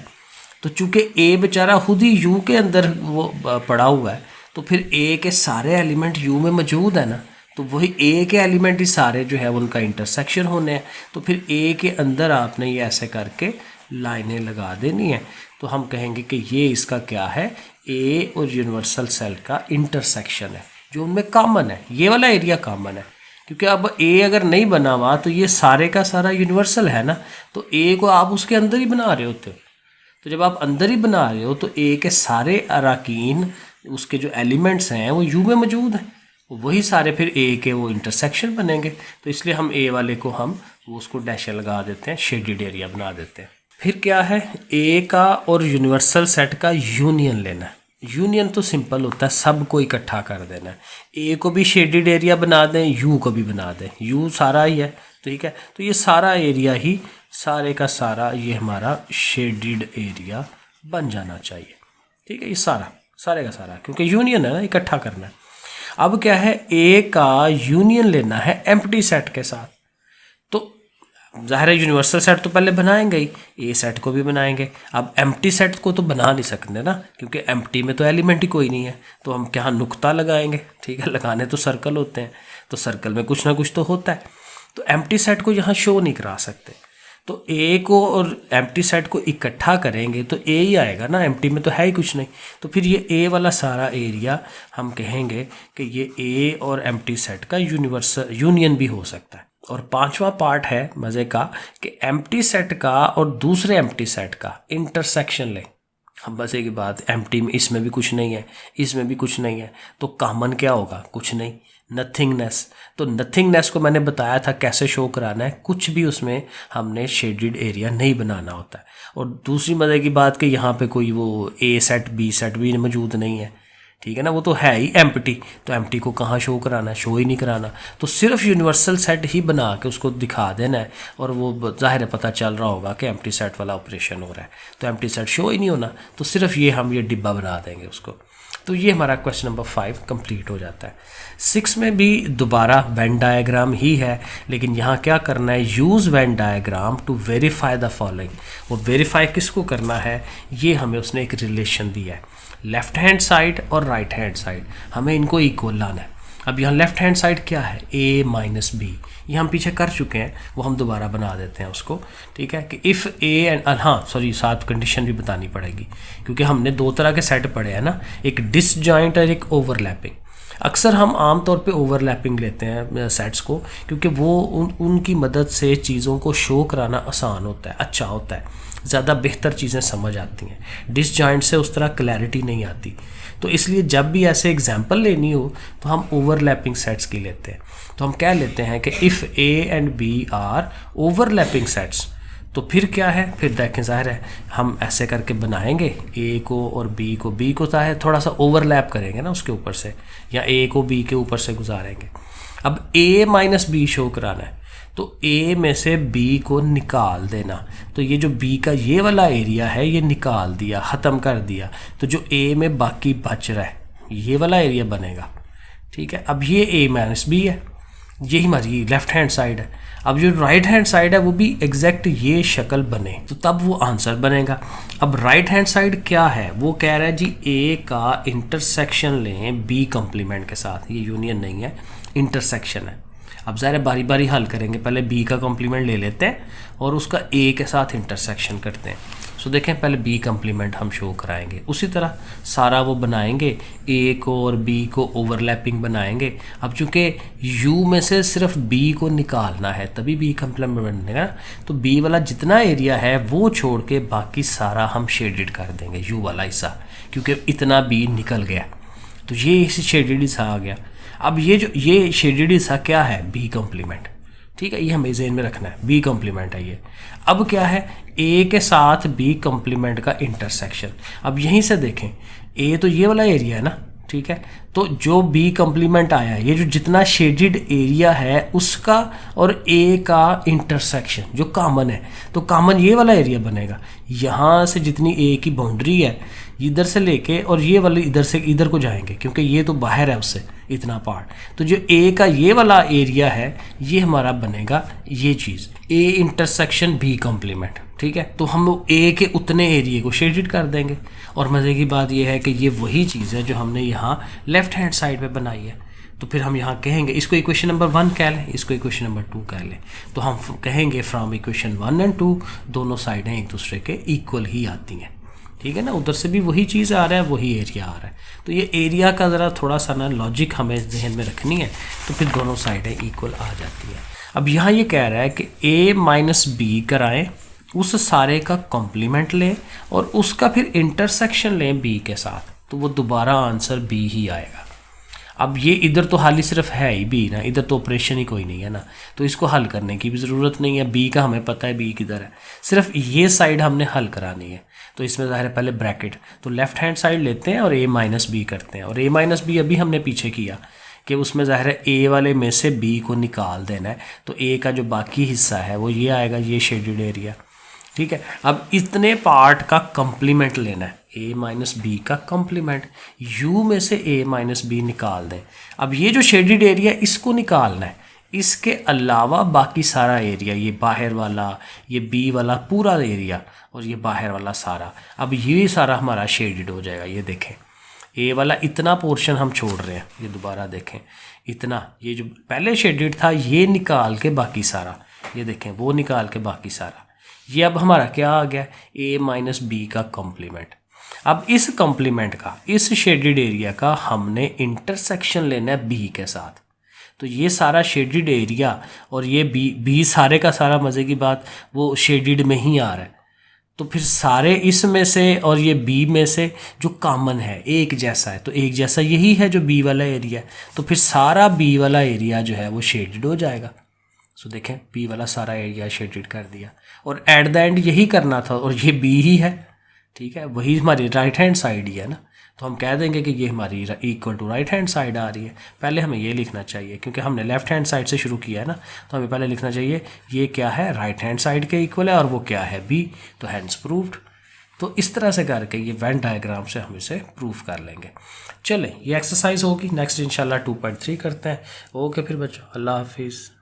तो चूंकि ए बेचारा खुद ही यू के अंदर वो पड़ा हुआ है, तो फिर ए के सारे एलिमेंट यू में मौजूद है ना, तो वही ए के एलिमेंट ही सारे जो है उनका इंटरसेक्शन होने हैं। तो फिर ए के अंदर आपने ये ऐसे करके लाइनें लगा देनी है। तो हम कहेंगे कि ये इसका क्या है, ए और यूनिवर्सल सेल का इंटरसेक्शन है, जो उनमें कॉमन है, ये वाला एरिया कॉमन है। क्योंकि अब ए अगर नहीं बना हुआ तो ये सारे का सारा यूनिवर्सल है ना, तो ए को आप उसके अंदर ही बना रहे होते हो। तो जब आप अंदर ही बना रहे हो तो ए के सारे अराकीन, उसके जो एलिमेंट्स हैं वो यू में मौजूद हैं, वही सारे फिर ए के वो इंटरसेक्शन बनेंगे। तो इसलिए हम ए वाले को हम वो उसको डैश लगा देते हैं, शेडेड एरिया बना देते हैं। फिर क्या है, ए का और यूनिवर्सल सेट का यूनियन लेना है। यूनियन तो सिंपल होता है, सब को इकट्ठा कर देना है। ए को भी शेडेड एरिया बना दें, यू को भी बना दें, यू सारा ही है, ठीक है। तो ये सारा एरिया ही सारे का सारा ये हमारा शेडेड एरिया बन जाना चाहिए, ठीक है। ये सारे का सारा, क्योंकि यूनियन है ना, इकट्ठा करना है। अब क्या है, ए का यूनियन लेना है एम्प्टी सेट के साथ। तो ज़ाहिर है यूनिवर्सल सेट तो पहले बनाएंगे ही, ए सेट को भी बनाएंगे। अब एम्प्टी सेट को तो बना नहीं सकते ना, क्योंकि एम्प्टी में तो एलिमेंट ही कोई नहीं है, तो हम क्या नुक्ता लगाएंगे, ठीक है, लगाने तो सर्कल होते हैं, तो सर्कल में कुछ ना कुछ तो होता है, तो एम्प्टी सेट को यहाँ शो नहीं करा सकते। तो ए को और एम्प्टी सेट को इकट्ठा करेंगे तो ए ही आएगा ना, एम्प्टी में तो है ही कुछ नहीं। तो फिर ये ए वाला सारा एरिया हम कहेंगे कि ये ए और एम्प्टी सेट का यूनिवर्सल यूनियन भी हो सकता है। और पांचवा पार्ट है मज़े का कि एम्प्टी सेट का और दूसरे एम्प्टी सेट का इंटरसेक्शन लें। हम मज़े की बात, एम्प्टी में इसमें भी कुछ नहीं है, इसमें भी कुछ नहीं है, तो कॉमन क्या होगा, कुछ नहीं, नथिंगनेस। तो नथिंगनेस को मैंने बताया था कैसे शो कराना है, कुछ भी उसमें हमने शेडेड एरिया नहीं बनाना होता है। और दूसरी मज़े की बात कि यहाँ पे कोई वो ए सेट बी सेट भी मौजूद नहीं है, ठीक है ना, वो तो है ही एम्प्टी, तो एम्प्टी को कहाँ शो कराना है, शो ही नहीं कराना, तो सिर्फ यूनिवर्सल सेट ही बना के उसको दिखा देना है, और वो ज़ाहिर है पता चल रहा होगा कि एम्प्टी सेट वाला ऑपरेशन हो रहा है, तो एम्प्टी सेट शो ही नहीं होना, तो सिर्फ ये हम ये डिब्बा बना देंगे उसको। तो ये हमारा क्वेश्चन नंबर 5 कंप्लीट हो जाता है। 6 में भी दोबारा वेन डायग्राम ही है, लेकिन यहाँ क्या करना है, use Venn diagram to verify the following. वो वेरीफाई किसको करना है, ये हमें उसने एक रिलेशन दिया है, लेफ्ट हैंड साइड और राइट हैंड साइड, हमें इनको इक्वल लाना है। अब यहाँ लेफ्ट हैंड साइड क्या है, a माइनस बी, ये हम पीछे कर चुके हैं, वो हम दोबारा बना देते हैं उसको, ठीक है, कि इफ़ a एंड हाँ सॉरी साथ कंडीशन भी बतानी पड़ेगी, क्योंकि हमने दो तरह के सेट पढ़े हैं ना, एक डिसजॉइंट और एक ओवरलैपिंग। अक्सर हम आम तौर पे ओवरलैपिंग लेते हैं सेट्स को, क्योंकि वो उनकी मदद से चीज़ों को शो कराना आसान होता है, अच्छा होता है, ज़्यादा बेहतर चीज़ें समझ आती हैं। डिसजॉइंट से उस तरह क्लैरिटी नहीं आती, तो इसलिए जब भी ऐसे एग्जांपल लेनी हो तो हम ओवरलैपिंग सेट्स की लेते हैं। तो हम क्या लेते हैं कि if A and B are overlapping sets, तो फिर क्या है, फिर देखें ज़ाहिर है हम ऐसे करके बनाएंगे ए को और बी को ज़ाहिर थोड़ा सा ओवरलैप करेंगे ना उसके ऊपर से, या ए को बी के ऊपर से गुजारेंगे। अब ए माइनस बी शो कराना है, तो ए में से बी को निकाल देना, तो ये जो बी का ये वाला एरिया है ये निकाल दिया, ख़त्म कर दिया, तो जो ए में बाकी बच रहा है ये वाला एरिया बनेगा, ठीक है। अब ये ए माइनस बी है, यही हमारी लेफ्ट हैंड साइड है। अब जो राइट हैंड साइड है वो भी एग्जैक्ट ये शक्ल बने, तो तब वो आंसर बनेगा। अब राइट हैंड साइड क्या है, वो कह रहा है जी ए का इंटरसेक्शन लें बी कॉम्प्लीमेंट के साथ, ये यूनियन नहीं है, इंटरसेक्शन है। अब ज़रा बारी बारी हल करेंगे, पहले बी का कॉम्प्लीमेंट ले लेते हैं और उसका ए के साथ इंटरसेक्शन करते हैं। सो देखें पहले बी कॉम्प्लीमेंट हम शो कराएंगे, उसी तरह सारा वो बनाएंगे, ए को और बी को ओवरलैपिंग बनाएंगे। अब चूँकि यू में से सिर्फ बी को निकालना है तभी बी कॉम्प्लीमेंट बनेगा, तो बी वाला जितना एरिया है वो छोड़ के बाकी सारा हम शेडेड कर देंगे, यू वाला हिस्सा, क्योंकि इतना बी निकल गया, तो ये इसी शेडेड हिस्सा आ गया। अब ये शेडेड हिस्सा क्या है, बी कॉम्प्लीमेंट, ठीक है, ये हमें ज़हन में रखना है, बी कॉम्प्लीमेंट है ये। अब क्या है, ए के साथ बी कॉम्प्लीमेंट का इंटरसेक्शन। अब यहीं से देखें, ए तो ये वाला एरिया है ना, ठीक है, तो जो बी कॉम्प्लीमेंट आया है, ये जो जितना शेडेड एरिया है उसका और ए का इंटरसेक्शन जो कॉमन है, तो कॉमन ये वाला एरिया बनेगा। यहाँ से जितनी ए की बाउंड्री है इधर से लेके और ये वाले इधर से इधर को जाएंगे, क्योंकि ये तो बाहर है उससे इतना पार्ट, तो जो ए का ये वाला एरिया है ये हमारा बनेगा ये चीज़, ए इंटरसेक्शन बी कॉम्प्लीमेंट, ठीक है। तो हम लोग ए के उतने एरिए को शेडेड कर देंगे। और मज़े की बात यह है कि ये वही चीज़ है जो हमने यहाँ लेफ्ट हैंड साइड पे बनाई है, तो फिर हम यहाँ कहेंगे इसको इक्वेशन नंबर 1 कह लें, इसको इक्वेशन नंबर 2 कह लें, तो हम कहेंगे फ्रॉम इक्वेशन 1 एंड 2 दोनों साइडें एक दूसरे के इक्वल ही आती हैं, ठीक है ना, उधर से भी वही चीज़ आ रहा है, वही एरिया आ रहा है। तो ये एरिया का ज़रा थोड़ा सा ना लॉजिक हमें जहन में रखनी है, तो फिर दोनों साइडें इक्वल आ जाती है। अब यहाँ ये कह रहा है कि ए माइनस बी कराएं, उस सारे का कॉम्प्लीमेंट लें और उसका फिर इंटरसेक्शन लें बी के साथ, तो वो दोबारा आंसर बी ही आएगा। अब ये इधर तो हाल ही सिर्फ है ही बी ना, इधर तो ऑपरेशन ही कोई नहीं है ना, तो इसको हल करने की भी ज़रूरत नहीं है, बी का हमें पता है बी किधर है, सिर्फ ये साइड हमने हल करानी है। तो इसमें ज़ाहिर है पहले ब्रैकेट, तो लेफ्ट हैंड साइड लेते हैं और ए माइनस बी करते हैं, और ए माइनस बी अभी हमने पीछे किया कि उसमें ज़ाहिर है ए वाले में से बी को निकाल देना है, तो ए का जो बाकी हिस्सा है वो ये आएगा, ये शेडेड एरिया, ठीक है। अब इतने पार्ट का कॉम्प्लीमेंट लेना है, ए माइनस बी का कॉम्प्लीमेंट, यू में से ए माइनस बी निकाल दें। अब ये जो शेडेड एरिया इसको निकालना है, इसके अलावा बाकी सारा एरिया, ये बाहर वाला, ये बी वाला पूरा एरिया और ये बाहर वाला सारा, अब ये सारा हमारा शेडेड हो जाएगा। ये देखें ए वाला इतना पोर्शन हम छोड़ रहे हैं, ये दोबारा देखें इतना, ये जो पहले शेडेड था ये निकाल के बाकी सारा, ये देखें वो निकाल के बाकी सारा, ये अब हमारा क्या आ गया, ए माइनस बी का कॉम्प्लीमेंट। अब इस कॉम्प्लीमेंट का, इस शेडेड एरिया का हमने इंटरसेक्शन लेना है बी के साथ। तो ये सारा शेडेड एरिया और ये बी सारे का सारा, मज़े की बात वो शेडेड में ही आ रहा है। तो फिर सारे इसमें से और ये बी में से जो कॉमन है एक जैसा है, तो एक जैसा यही है जो बी वाला एरिया है, तो फिर सारा बी वाला एरिया जो है वो शेडेड हो जाएगा। सो देखें बी वाला सारा एरिया शेडेड कर दिया और एट द एंड यही करना था, और ये बी ही है, ठीक है, वही हमारी राइट हैंड साइड ही है ना, तो हम कह देंगे कि ये हमारी equal to right hand side आ रही है। पहले हमें ये लिखना चाहिए क्योंकि हमने लेफ्ट हैंड साइड से शुरू किया है ना, तो हमें पहले लिखना चाहिए ये क्या है, राइट हैंड साइड के इक्वल है और वो क्या है, बी, तो हैंड्स प्रूव्ड। तो इस तरह से करके ये वेन डायग्राम से हम इसे प्रूव कर लेंगे। चलें ये एक्सरसाइज होगी, नेक्स्ट इंशाल्लाह 2.3 करते हैं। ओके फिर बच्चों, अल्लाह हाफिज़।